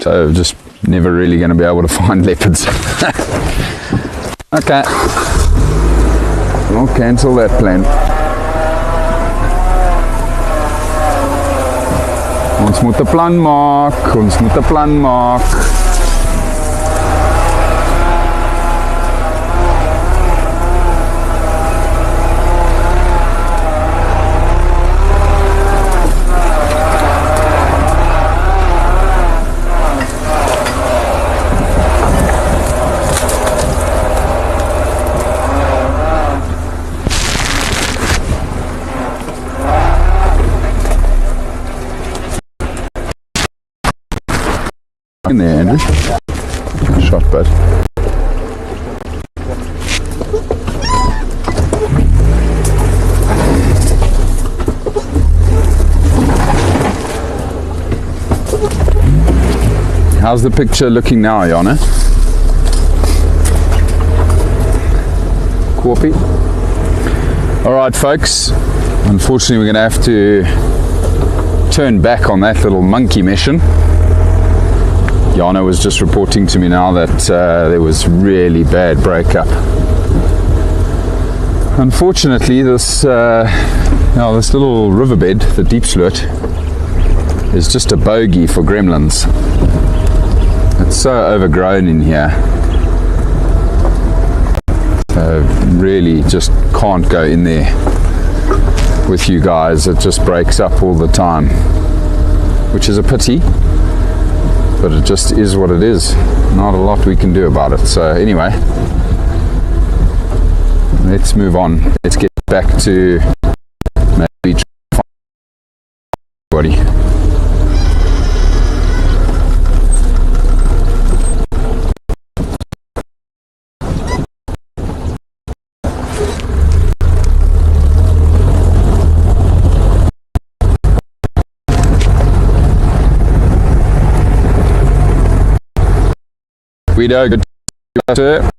S3: So just never really going to be able to find leopards. Okay, we'll cancel that plan. Ons moet 'n plan maak, ons moet 'n plan maak. but how's the picture looking now, Jana? Corpy? Alright folks, unfortunately we're going to have to turn back on that little monkey mission. Jana was just reporting to me now that there was really bad breakup. Unfortunately this this little riverbed, the Diepsloot, is just a bogey for gremlins. It's so overgrown in here. Really just can't go in there with you guys. It just breaks up all the time, which is a pity, but it just is what it is. Not a lot we can do about it. So anyway, let's move on. Let's get back to maybe body. Guido, good to see you.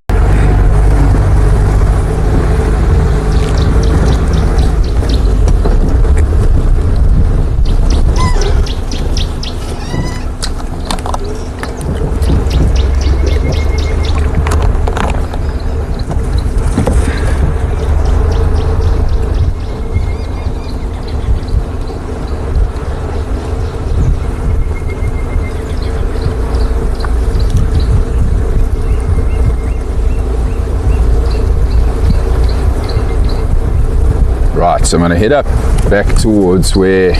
S3: So I'm going to head up back towards where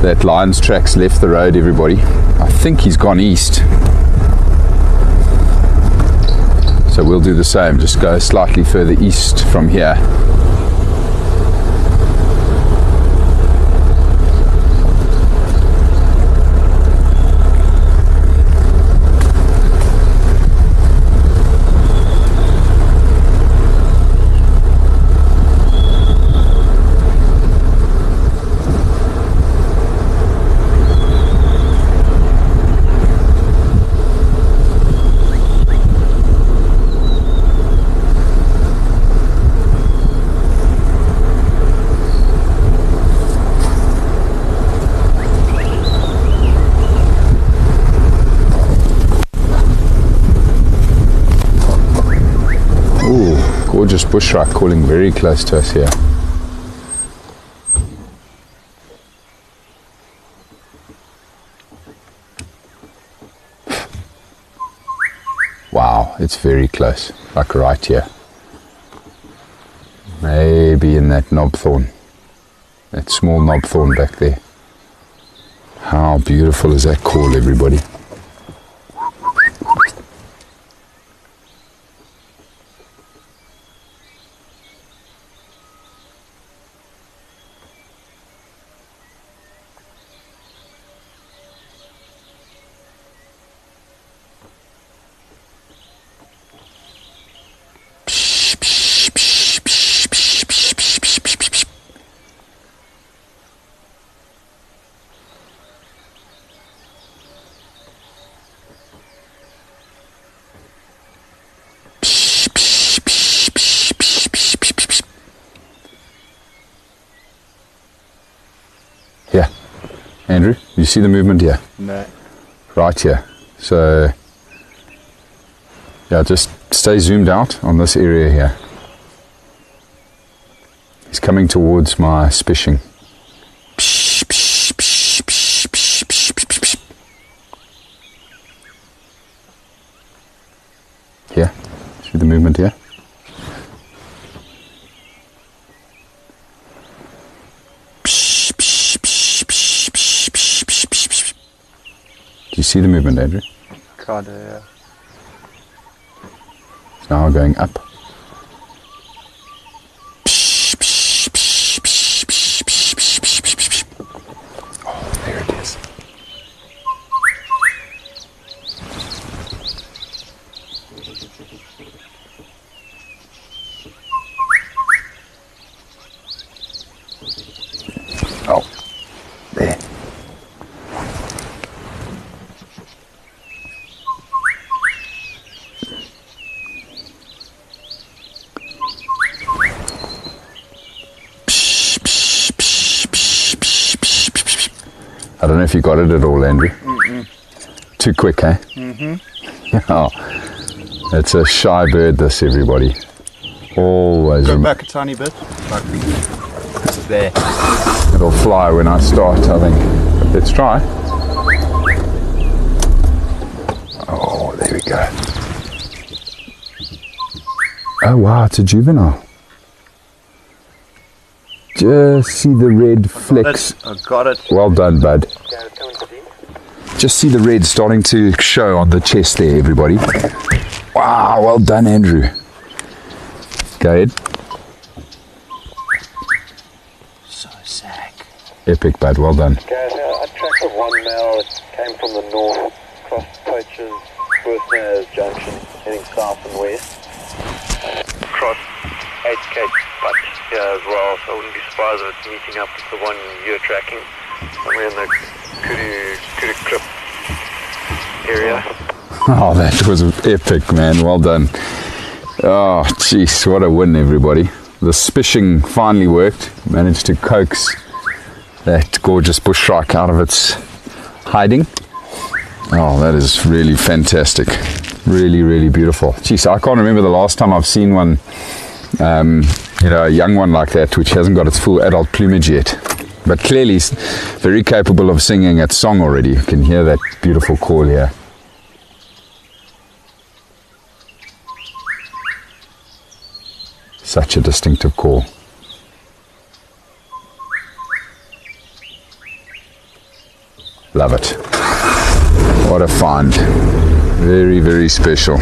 S3: that Lions Tracks left the road, everybody. I think he's gone east. So we'll do the same, just go slightly further east from here. Gorgeous bushrock calling very close to us here. Wow, it's very close, like right here. Maybe in that knobthorn, that small knobthorn back there. How beautiful is that call, everybody? Here, Andrew, you see the movement here?
S5: No.
S3: Right here. So, yeah, just stay zoomed out on this area here. He's coming towards my spishing. Here, see the movement here? Do you see the movement, Andrew?
S5: Kinda, yeah.
S3: It's now going up. Oh, there it is. Oh, there. I don't know if you got it at all, Andrew. Too quick, eh? Oh, it's a shy bird, this, everybody. Always.
S5: Go back a tiny bit. Like, it's there.
S3: It'll fly when I start, I think. But let's try. Oh, there we go. Oh, wow, it's a juvenile. Just see the red flecks.
S5: I got it.
S3: Well done, bud. Just see the red starting to show on the chest there, everybody. Wow, well done, Andrew. Go ahead.
S5: So sick.
S3: Epic, bud. Well done.
S4: Guys, I tracked the one male that came from the north, crossed Tortoise, Worthmares Junction, heading south and west. Crossed 8K but here as well, so I wouldn't be surprised if it's meeting up with the one you're tracking, somewhere in the Kudu Clip area.
S3: Oh, that was epic, man. Well done. Oh, jeez, what a win, everybody. The spishing finally worked. Managed to coax that gorgeous bush shrike out of its hiding. Oh, that is really fantastic. Really, really beautiful. Jeez, I can't remember the last time I've seen one, a young one like that, which hasn't got its full adult plumage yet. But clearly it's very capable of singing its song already. You can hear that beautiful call here. Such a distinctive call. Love it. What a find. Very, very special.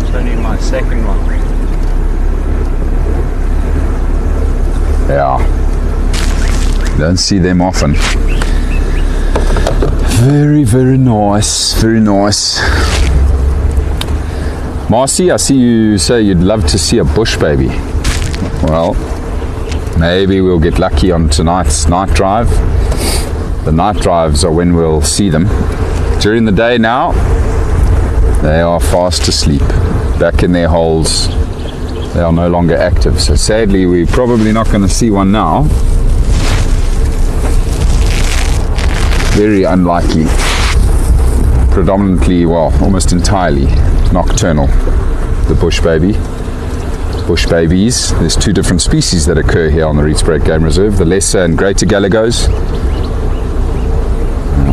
S5: It's only my second one.
S3: Yeah. Don't see them often. Very, very nice. Very nice. Marcy, I see you say you'd love to see a bush baby. Well, maybe we'll get lucky on tonight's night drive. The night drives are when we'll see them. During the day now, they are fast asleep, back in their holes. They are no longer active. So sadly, we're probably not going to see one now. Very unlikely. Predominantly, well, almost entirely nocturnal. The bush babies. There's two different species that occur here on the Rietspruit Game Reserve, the lesser and greater galagos,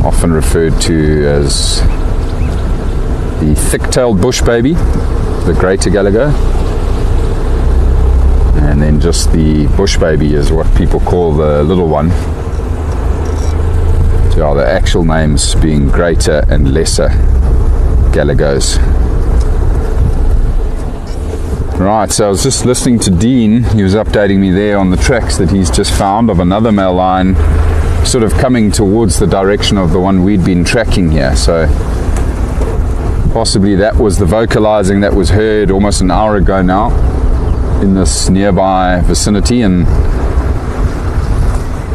S3: often referred to as the thick-tailed bush baby, the greater galago, and then just the bush baby is what people call the little one. So the actual names being greater and lesser galagos. Right, so I was just listening to Dean. He was updating me there on the tracks that he's just found of another male lion sort of coming towards the direction of the one we'd been tracking here. So possibly that was the vocalizing that was heard almost an hour ago now in this nearby vicinity, and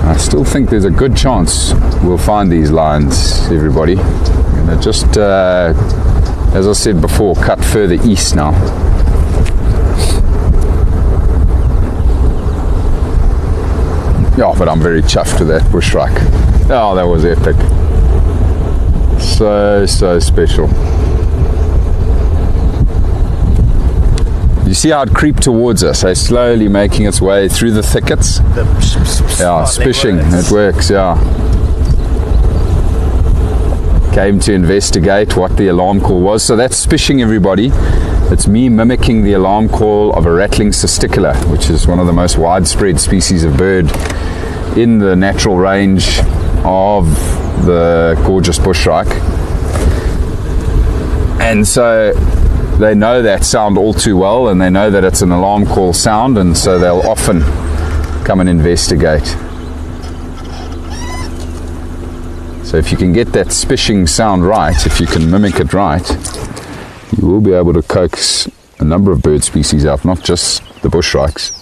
S3: I still think there's a good chance we'll find these lions, everybody. I'm going to just, as I said before, cut further east now. Yeah, but I'm very chuffed with that bush shrike. Oh, that was epic. So special. You see how it creeped towards us, slowly making its way through the thickets. Yeah, spishing, it works, yeah. Came to investigate what the alarm call was. So that's spishing, everybody. It's me mimicking the alarm call of a rattling cisticola, which is one of the most widespread species of bird in the natural range of the gorgeous bush shrike. And so they know that sound all too well, and they know that it's an alarm call sound, and so they'll often come and investigate. So if you can get that spishing sound right, if you can mimic it right, you will be able to coax a number of bird species out, not just the bushshrikes.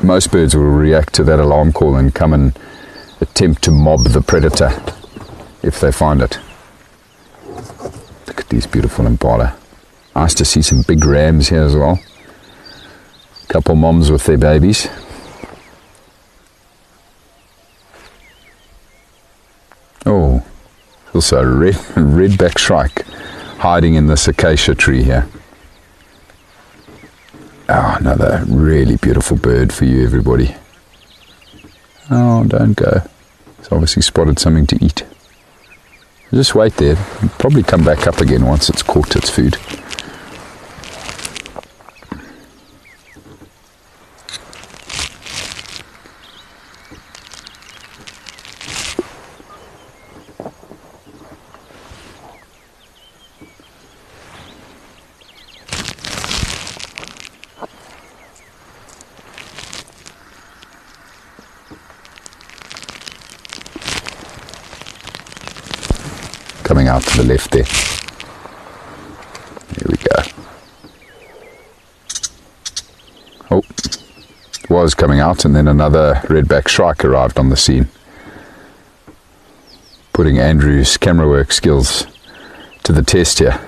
S3: Most birds will react to that alarm call and come and attempt to mob the predator if they find it. Look at these beautiful impala. Nice to see some big rams here as well. A couple moms with their babies. Oh, also a redback shrike hiding in this acacia tree here. Oh, another really beautiful bird for you, everybody. Oh, don't go. It's obviously spotted something to eat. Just wait there. It'll probably come back up again once it's caught its food. Coming out to the left there. There we go. Oh, it was coming out, and then another redback shrike arrived on the scene, putting Andrew's camera work skills to the test here.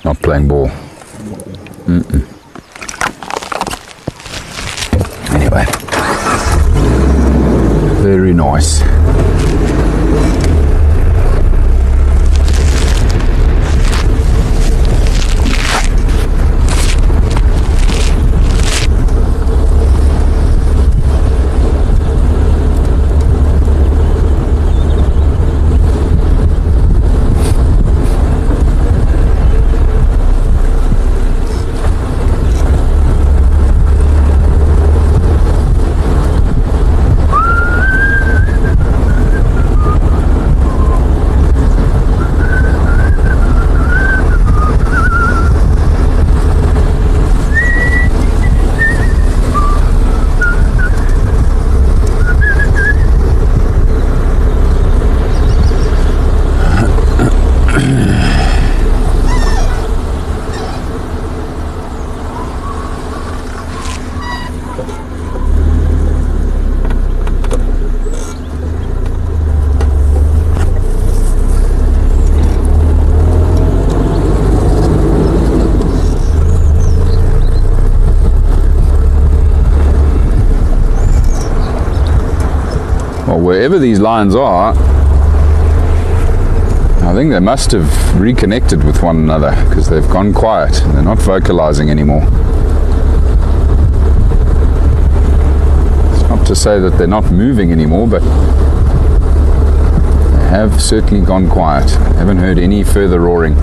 S3: Not playing ball. Anyway, very nice. Wherever these lions are, I think they must have reconnected with one another, because they've gone quiet and they're not vocalizing anymore. It's not to say that they're not moving anymore, but they have certainly gone quiet. I haven't heard any further roaring.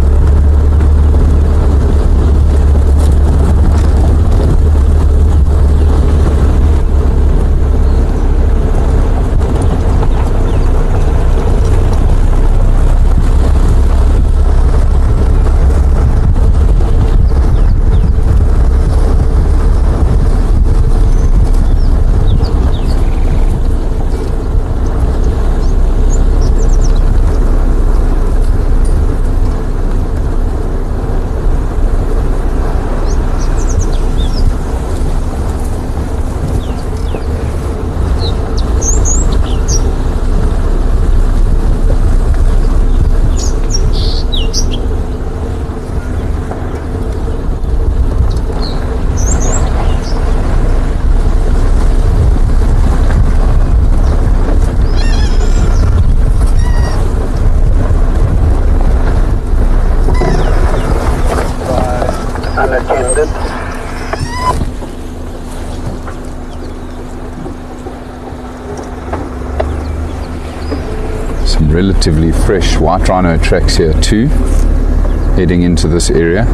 S3: Relatively fresh white rhino tracks here too. heading into this area.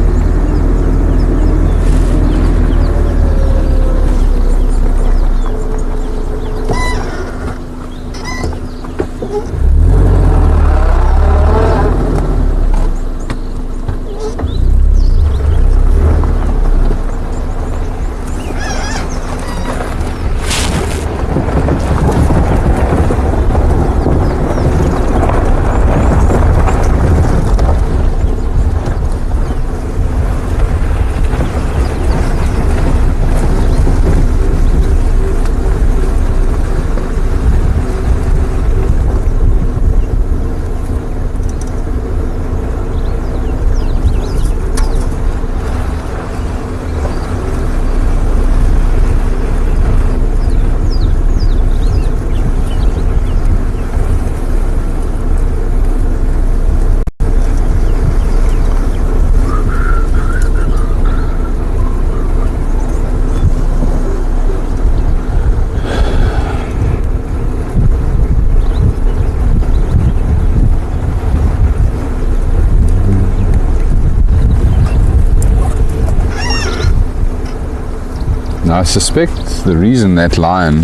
S3: Now I suspect the reason that lion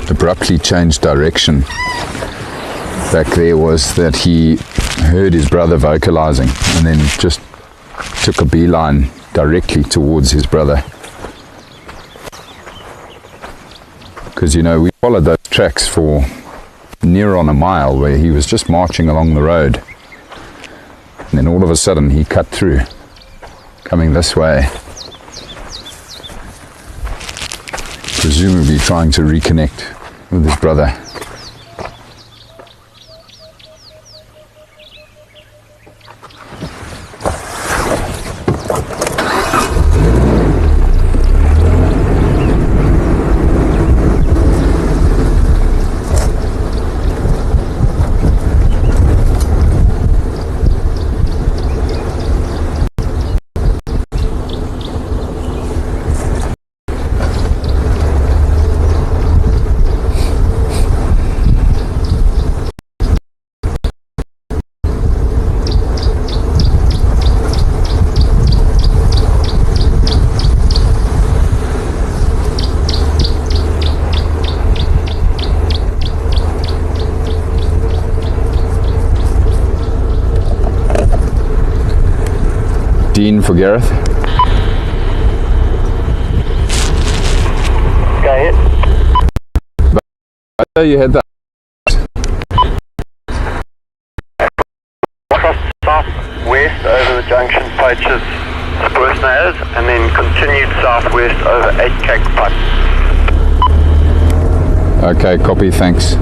S3: abruptly changed direction back there was that he heard his brother vocalizing and then just took a beeline directly towards his brother. Because, you know, we followed those tracks for near on a mile where he was just marching along the road, and then all of a sudden he cut through, coming this way, presumably trying to reconnect with his brother. Dean for Gareth.
S4: Go ahead.
S3: You had that.
S4: Cross southwest over the junction poaches Spruce Nails and then continued southwest over 8 Cake Putt.
S3: Okay, copy, thanks.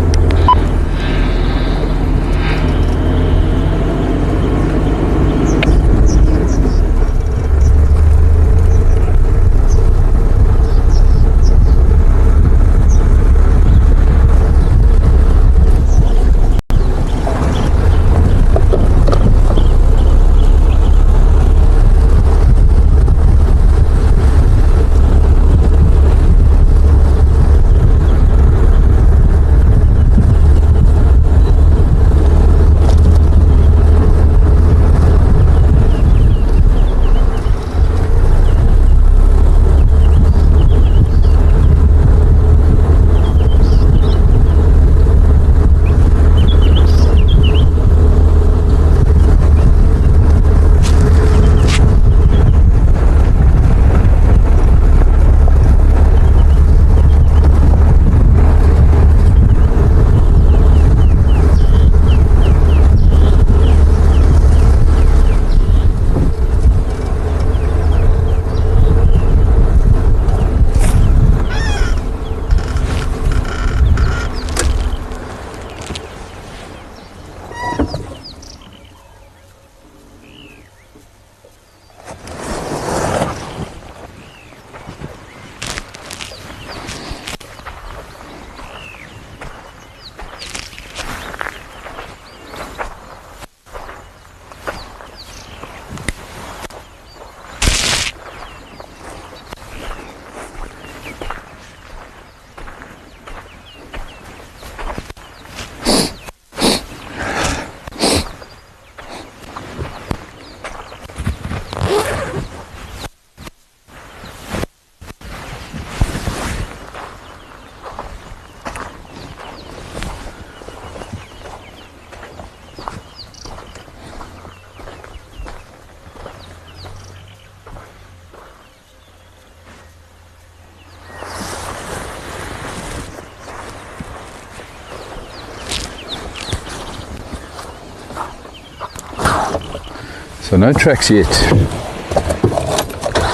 S3: So no tracks yet,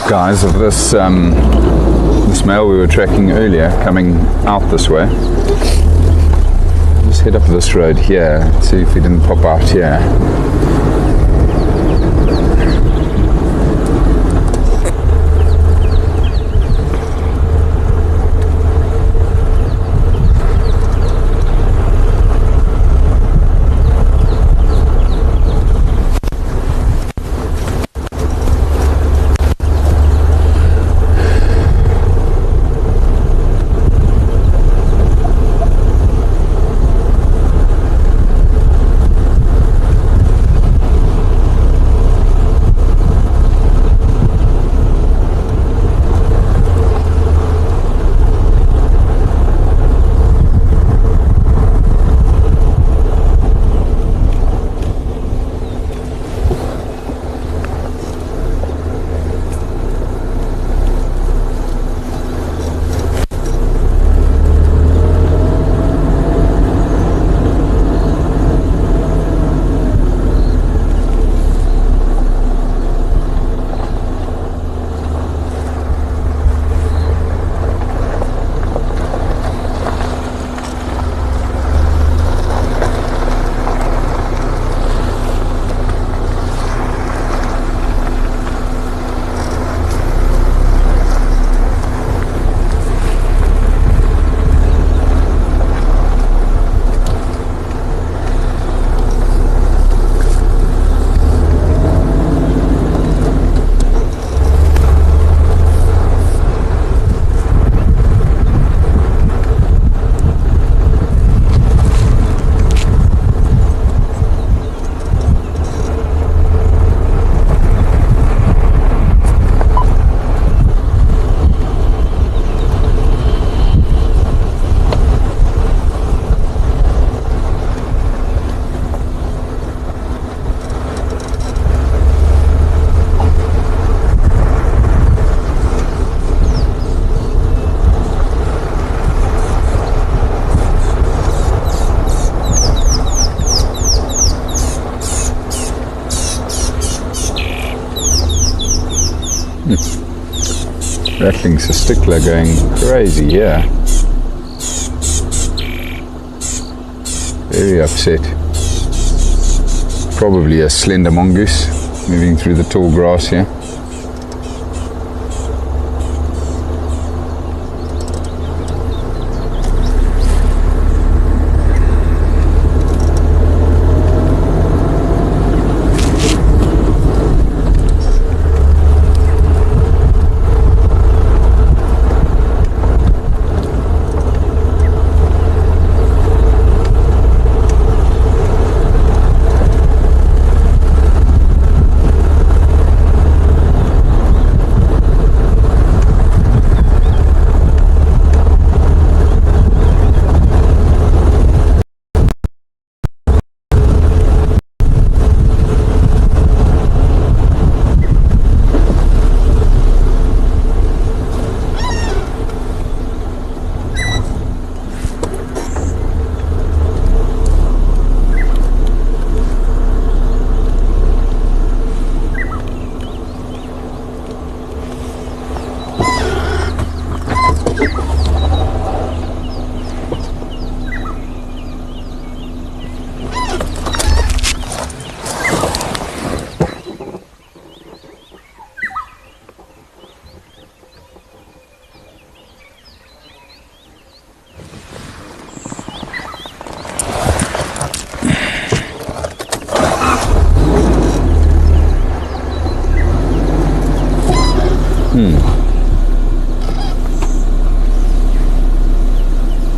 S3: guys, of this this male we were tracking earlier coming out this way. Just head up this road here, see if he didn't pop out here. Rattling's a stickler going crazy here. Very upset. Probably a slender mongoose moving through the tall grass here.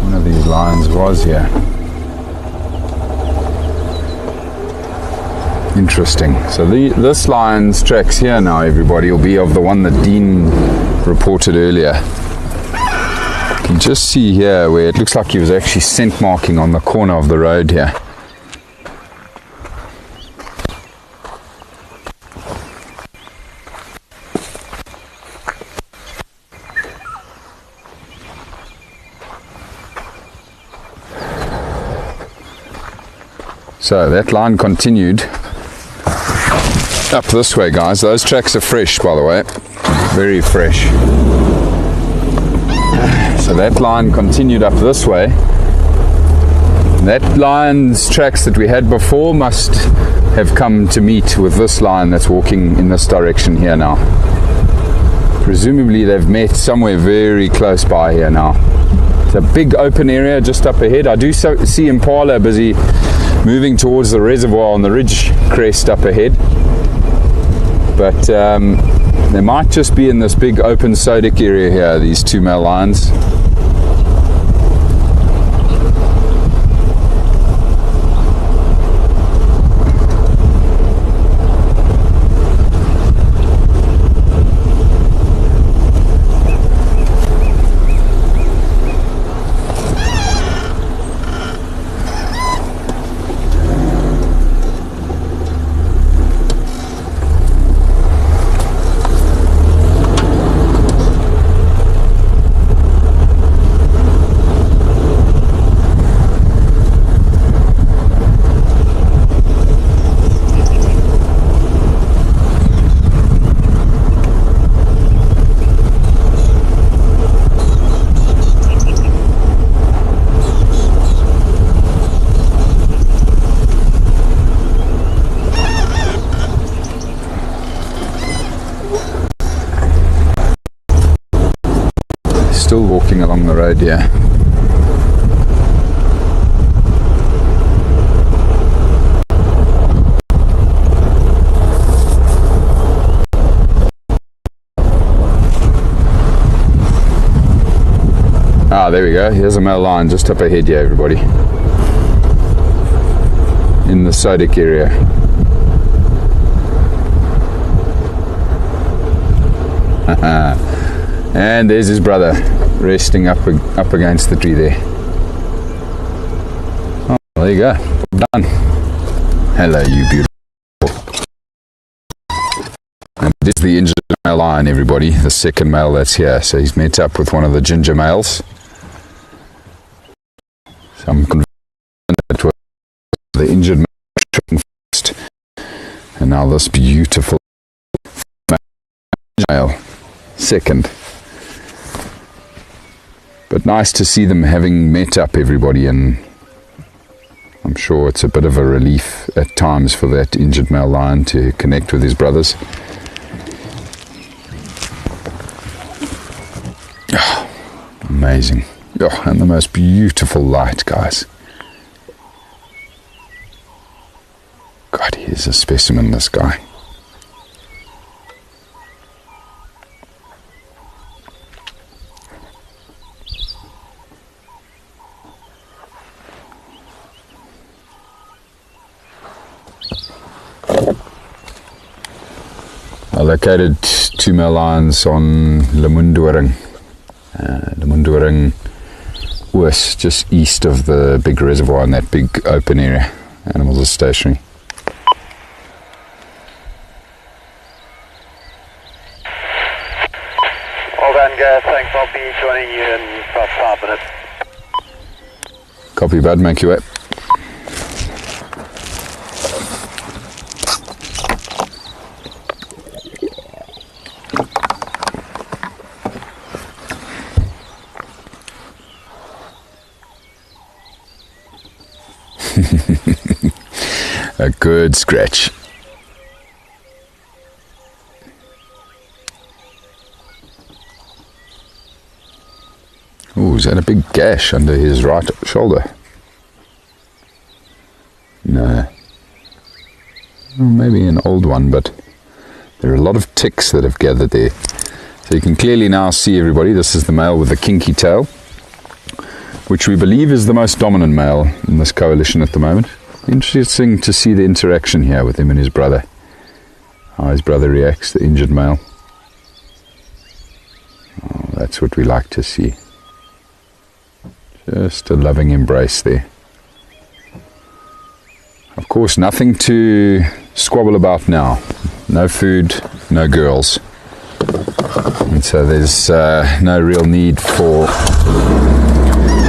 S3: One of these lions was here. Interesting. So this lion's tracks here now, everybody, will be of the one that Dean reported earlier. You can just see here where it looks like he was actually scent marking on the corner of the road here. So that line continued up this way, guys. Those tracks are fresh, by the way. Very fresh. So that line continued up this way. That line's tracks that we had before must have come to meet with this line that's walking in this direction here now. Presumably they've met somewhere very close by here now. It's a big open area just up ahead. I do see Impala busy moving towards the reservoir on the ridge crest up ahead. But they might just be in this big open sodic area here, these two male lions. Still walking along the road, yeah. Ah, there we go. Here's a male lion just up ahead here, everybody. In the sodic area. And there's his brother resting up against the tree there. Oh, there you go. Done. Hello, you beautiful. And this is the injured male lion, everybody. The second male that's here. So he's met up with one of the ginger males. So I'm convinced that was the injured male first. And now this beautiful male second. But nice to see them having met up, everybody, and I'm sure it's a bit of a relief at times for that injured male lion to connect with his brothers. Oh, amazing. Oh, and the most beautiful light, guys. God, he is a specimen, this guy. I located two male lions on Lemundoring Oos, just east of the big reservoir in that big open area. Animals are stationary.
S4: Well done, Gareth. Thanks. I'll be joining you in about 5 minutes.
S3: Copy, bud. Make your way. A good scratch. Oh, is that a big gash under his right shoulder? No. Well, maybe an old one, but there are a lot of ticks that have gathered there. So you can clearly now see, everybody, this is the male with the kinky tail, which we believe is the most dominant male in this coalition at the moment. Interesting to see the interaction here with him and his brother. How his brother reacts, the injured male. Oh, that's what we like to see. Just a loving embrace there. Of course, nothing to squabble about now. No food, no girls. And so there's no real need for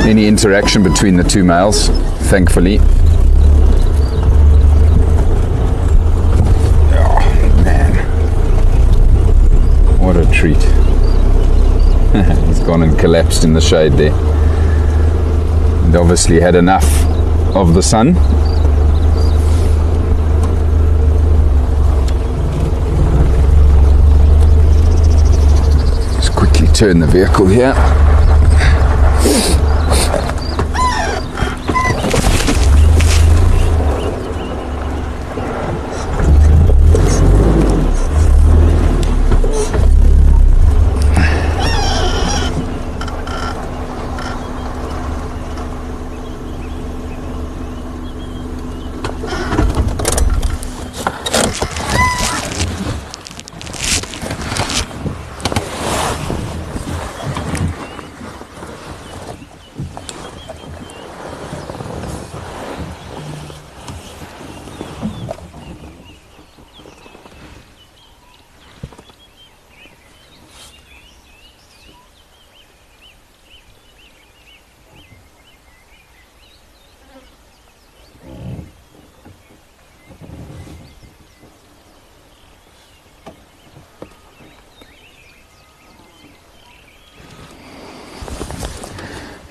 S3: any interaction between the two males, thankfully. What a treat. He's gone and collapsed in the shade there. And obviously had enough of the sun. Just quickly turn the vehicle here.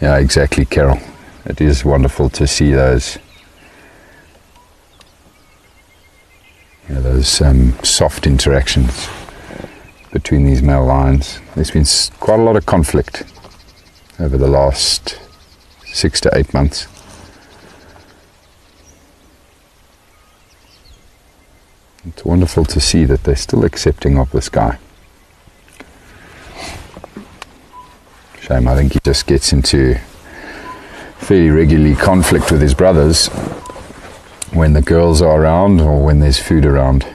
S3: Yeah, exactly, Carol. It is wonderful to see those, those soft interactions between these male lions. There's been quite a lot of conflict over the last 6 to 8 months. It's wonderful to see that they're still accepting of this guy. Shame, I think he just gets into fairly regularly conflict with his brothers when the girls are around or when there's food around.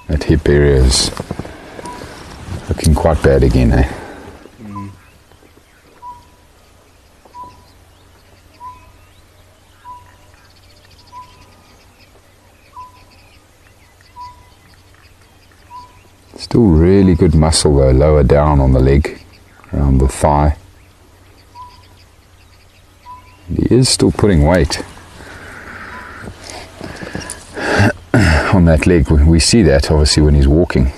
S3: That hip area is looking quite bad again, eh? Still really good muscle though, lower down on the leg, around the thigh. And he is still putting weight on that leg. We see that obviously when he's walking.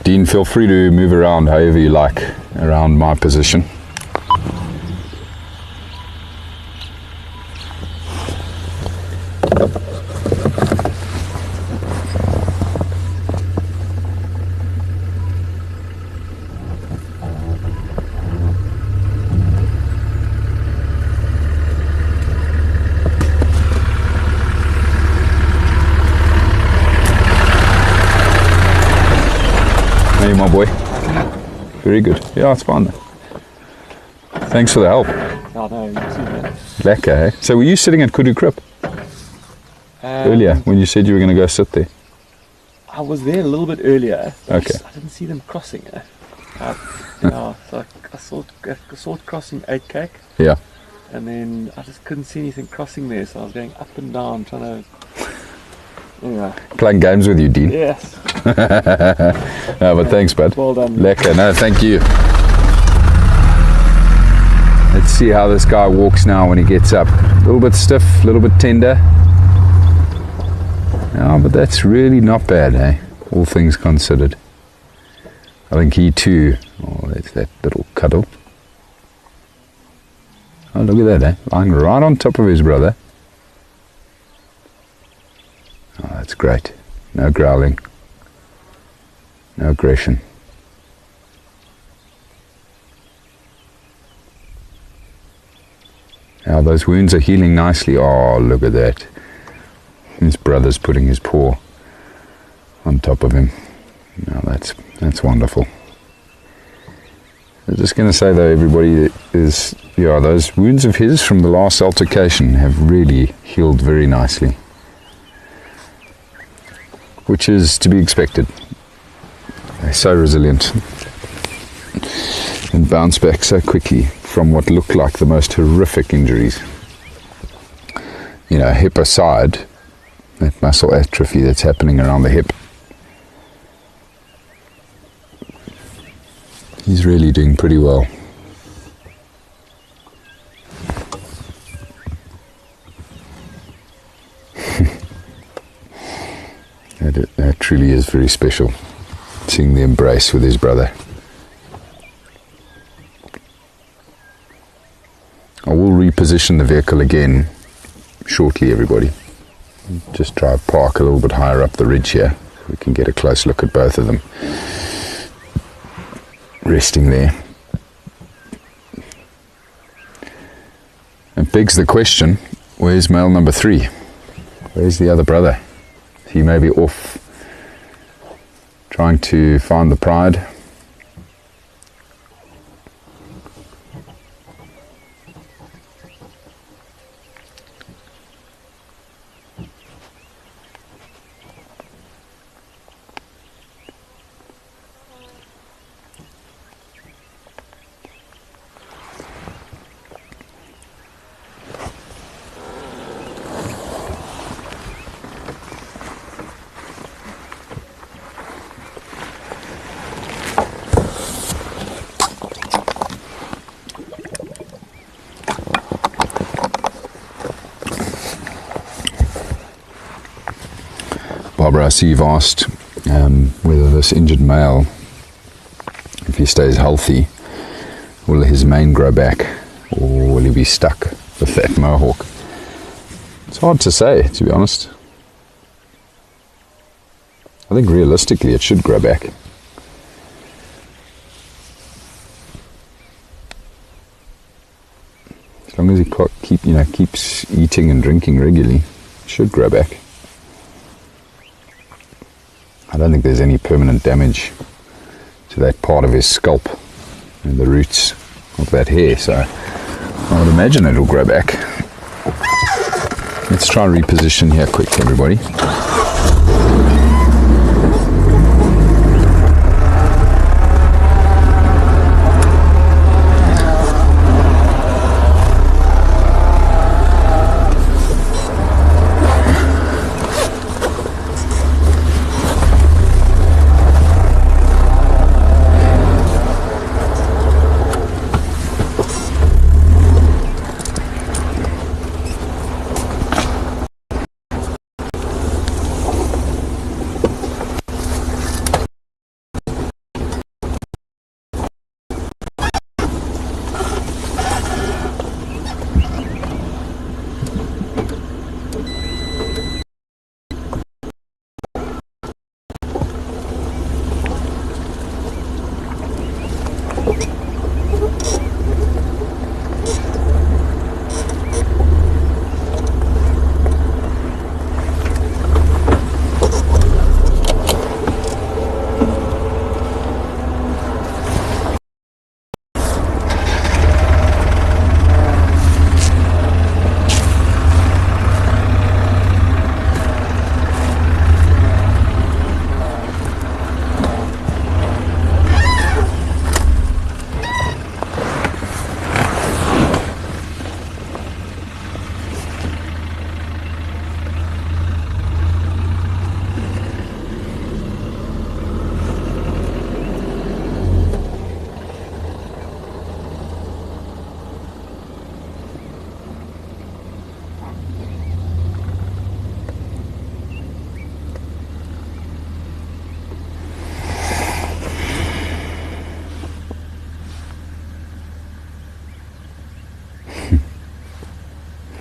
S3: Dean, feel free to move around however you like around my position. Hey, my boy. Very good. Yeah, it's fine. Thanks for the help.
S5: Oh, no, you see that.
S3: Lekker, eh? So were you sitting at Kudu Krip earlier when you said you were going to go sit there?
S5: I was there a little bit earlier.
S3: Okay.
S5: I didn't see them crossing. So I saw it crossing 8 cake,
S3: Yeah.
S5: and then I just couldn't see anything crossing there, so I was going up and down trying to. Anyway.
S3: Playing games with you, Dean.
S5: Yes.
S3: No, but thanks, bud.
S5: Well done.
S3: Lekker. No, thank you. Let's see how this guy walks now when he gets up. A little bit stiff, a little bit tender. No, but that's really not bad, eh? All things considered. I think he too. Oh, that's that little cuddle. Oh, look at that, eh? Lying right on top of his brother. Oh, that's great. No growling. No aggression. Now those wounds are healing nicely. Oh, look at that. His brother's putting his paw on top of him. Now that's wonderful. I'm just going to say though, everybody, is those wounds of his from the last altercation have really healed very nicely, which is to be expected. They're so resilient and bounce back so quickly from what look like the most horrific injuries. Hip aside, that muscle atrophy that's happening around the hip. He's really doing pretty well. That truly is very special, seeing the embrace with his brother. I will reposition the vehicle again shortly, everybody. Just try to park a little bit higher up the ridge here so we can get a close look at both of them resting there. It begs the question, where's male number 3? Where's the other brother? He may be off trying to find the pride. Barbara, I see you've asked whether this injured male, if he stays healthy, will his mane grow back or will he be stuck with that mohawk? It's hard to say, to be honest. I think realistically it should grow back. As long as he keeps eating and drinking regularly, it should grow back. I don't think there's any permanent damage to that part of his scalp and the roots of that hair, so I would imagine it'll grow back. Let's try reposition here quick, everybody.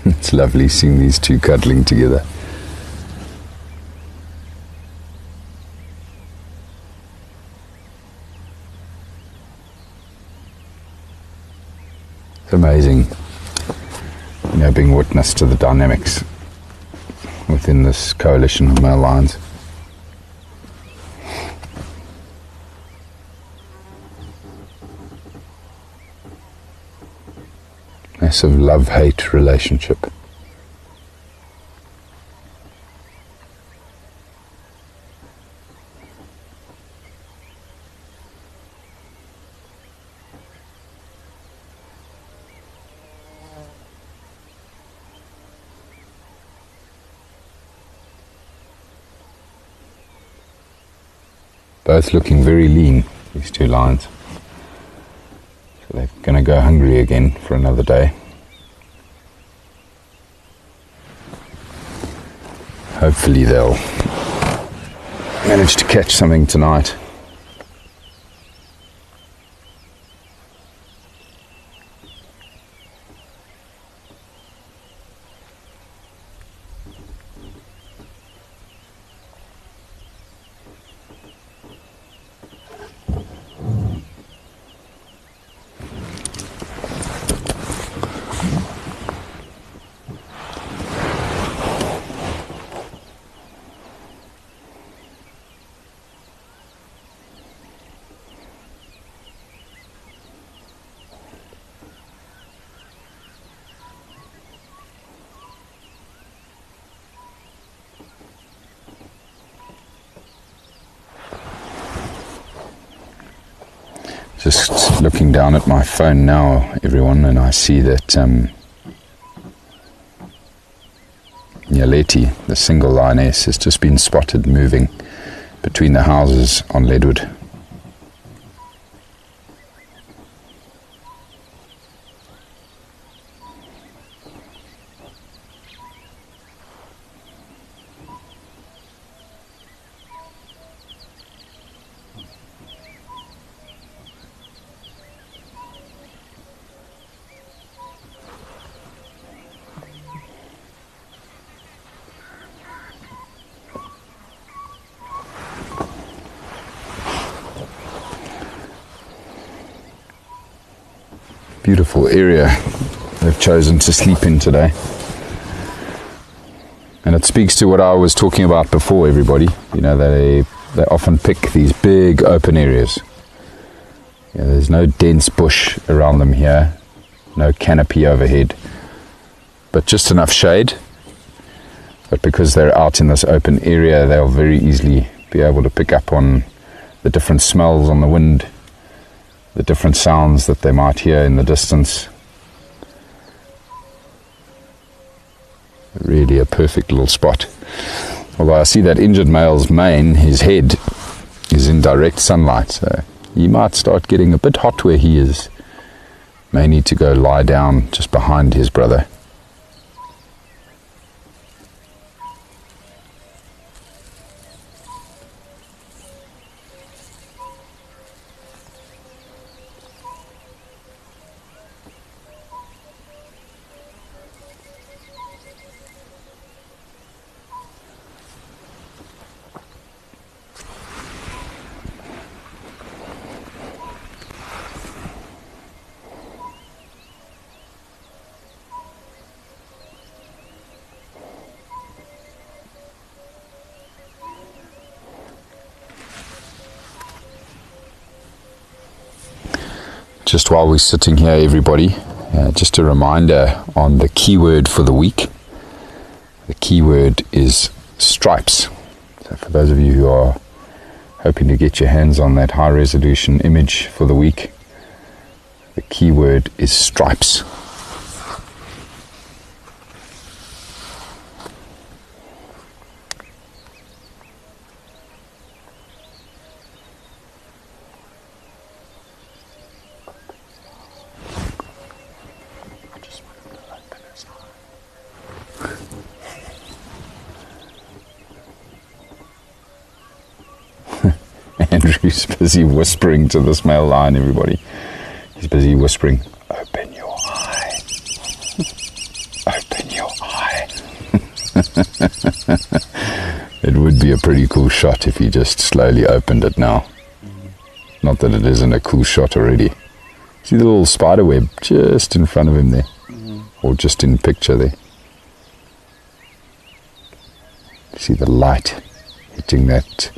S3: It's lovely seeing these two cuddling together. It's amazing, being witness to the dynamics within this coalition of male lions. massive love-hate relationship. Both looking very lean, these two lions. So they're going to go hungry again for another day. Hopefully they'll manage to catch something tonight. Just looking down at my phone now, everyone, and I see that Letty, the single lioness, has just been spotted moving between the houses on Leadwood. Beautiful area they've chosen to sleep in today, and it speaks to what I was talking about before, everybody. You know, they often pick these big open areas. You know, there's no dense bush around them here, no canopy overhead, but just enough shade. But because they're out in this open area, they'll very easily be able to pick up on the different smells on the wind, the different sounds that they might hear in the distance. Really a perfect little spot. Although I see that injured male's mane, his head, is in direct sunlight, so he might start getting a bit hot where he is. May need to go lie down just behind his brother. Just while we're sitting here, everybody, just a reminder on the keyword for the week. The keyword is stripes. So for those of you who are hoping to get your hands on that high resolution image for the week, the keyword is stripes. Andrew's busy whispering to this male lion, everybody. He's busy whispering, "Open your eye. Open your eye." It would be a pretty cool shot if he just slowly opened it now. Not that it isn't a cool shot already. See the little spider web just in front of him there? Or just in picture there? See the light hitting that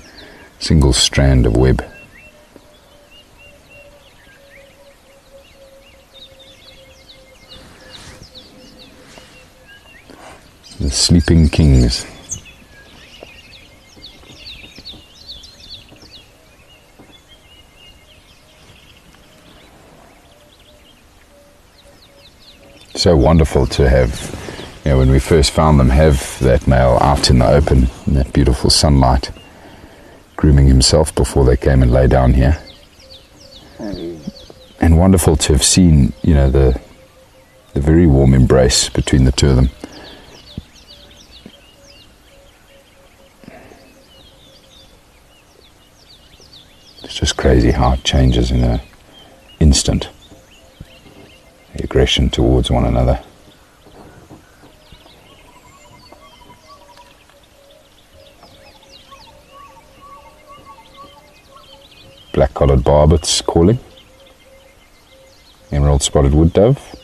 S3: single strand of web. The sleeping kings. So wonderful to have, when we first found them, have that male out in the open in that beautiful sunlight, grooming himself before they came and lay down here. And wonderful to have seen, the very warm embrace between the two of them. It's just crazy how it changes in an instant. The aggression towards one another. Black-collared barbets calling. Emerald spotted wood dove.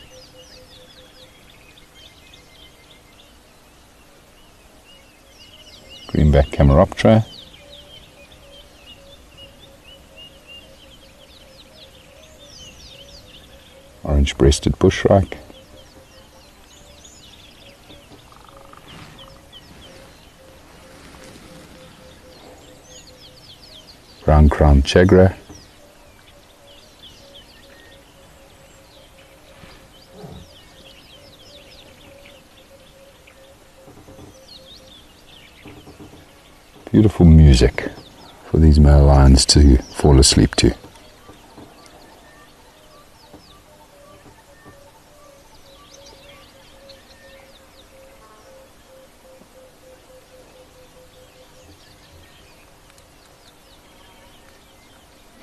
S3: Greenback cameroptera. Orange-breasted bushshrike. Brown-crowned chagra. Beautiful music for these male lions to fall asleep to.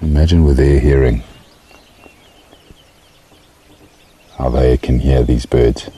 S3: Imagine with their hearing, how they can hear these birds.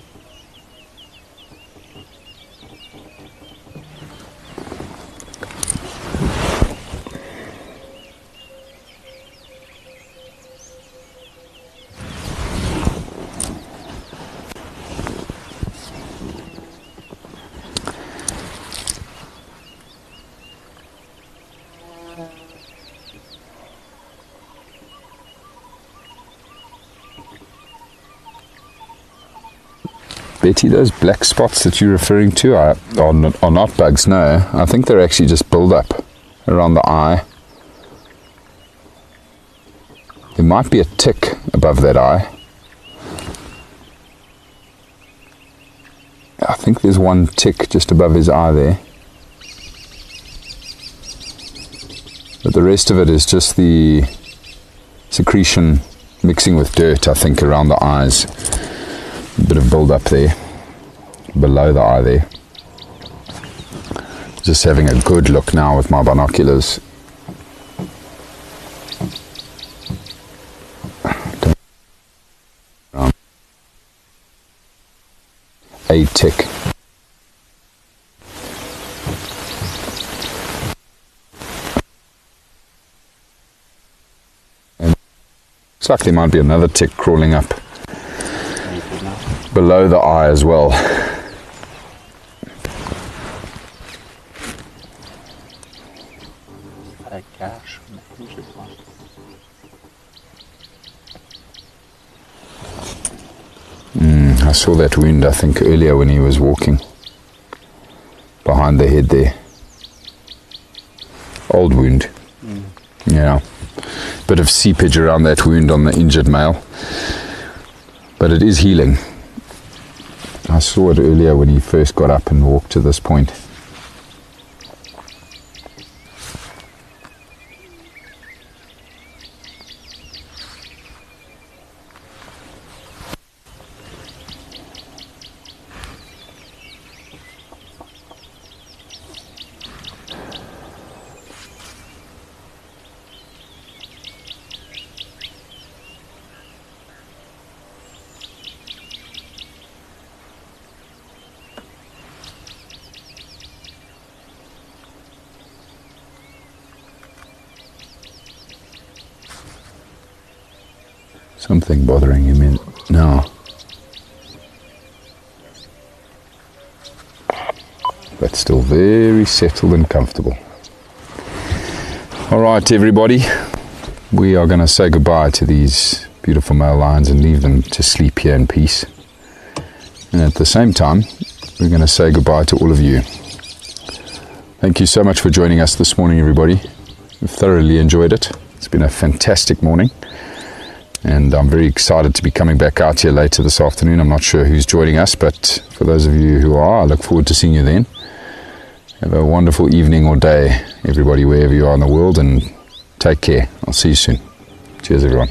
S3: Betty, those black spots that you're referring to are not bugs, no. I think they're actually just build up around the eye. There might be a tick above that eye. I think there's one tick just above his eye there. But the rest of it is just the secretion mixing with dirt, I think, around the eyes. A bit of build up there, below the eye there. Just having a good look now with my binoculars. A tick. And looks like there might be another tick crawling up below the eye as well.
S5: A gash from the hinge of one.
S3: I saw that wound, I think, earlier when he was walking behind the head there. Old wound. Yeah. Bit of seepage around that wound on the injured male. But it is healing. I saw it earlier when he first got up and walked to this point. Something bothering him in now. But still very settled and comfortable. Alright everybody, we are going to say goodbye to these beautiful male lions and leave them to sleep here in peace. And at the same time, we're going to say goodbye to all of you. Thank you so much for joining us this morning, everybody. We've thoroughly enjoyed it. It's been a fantastic morning, and I'm very excited to be coming back out here later this afternoon. I'm not sure who's joining us, but for those of you who are, I look forward to seeing you then. Have a wonderful evening or day, everybody, wherever you are in the world, and take care. I'll see you soon. Cheers, everyone.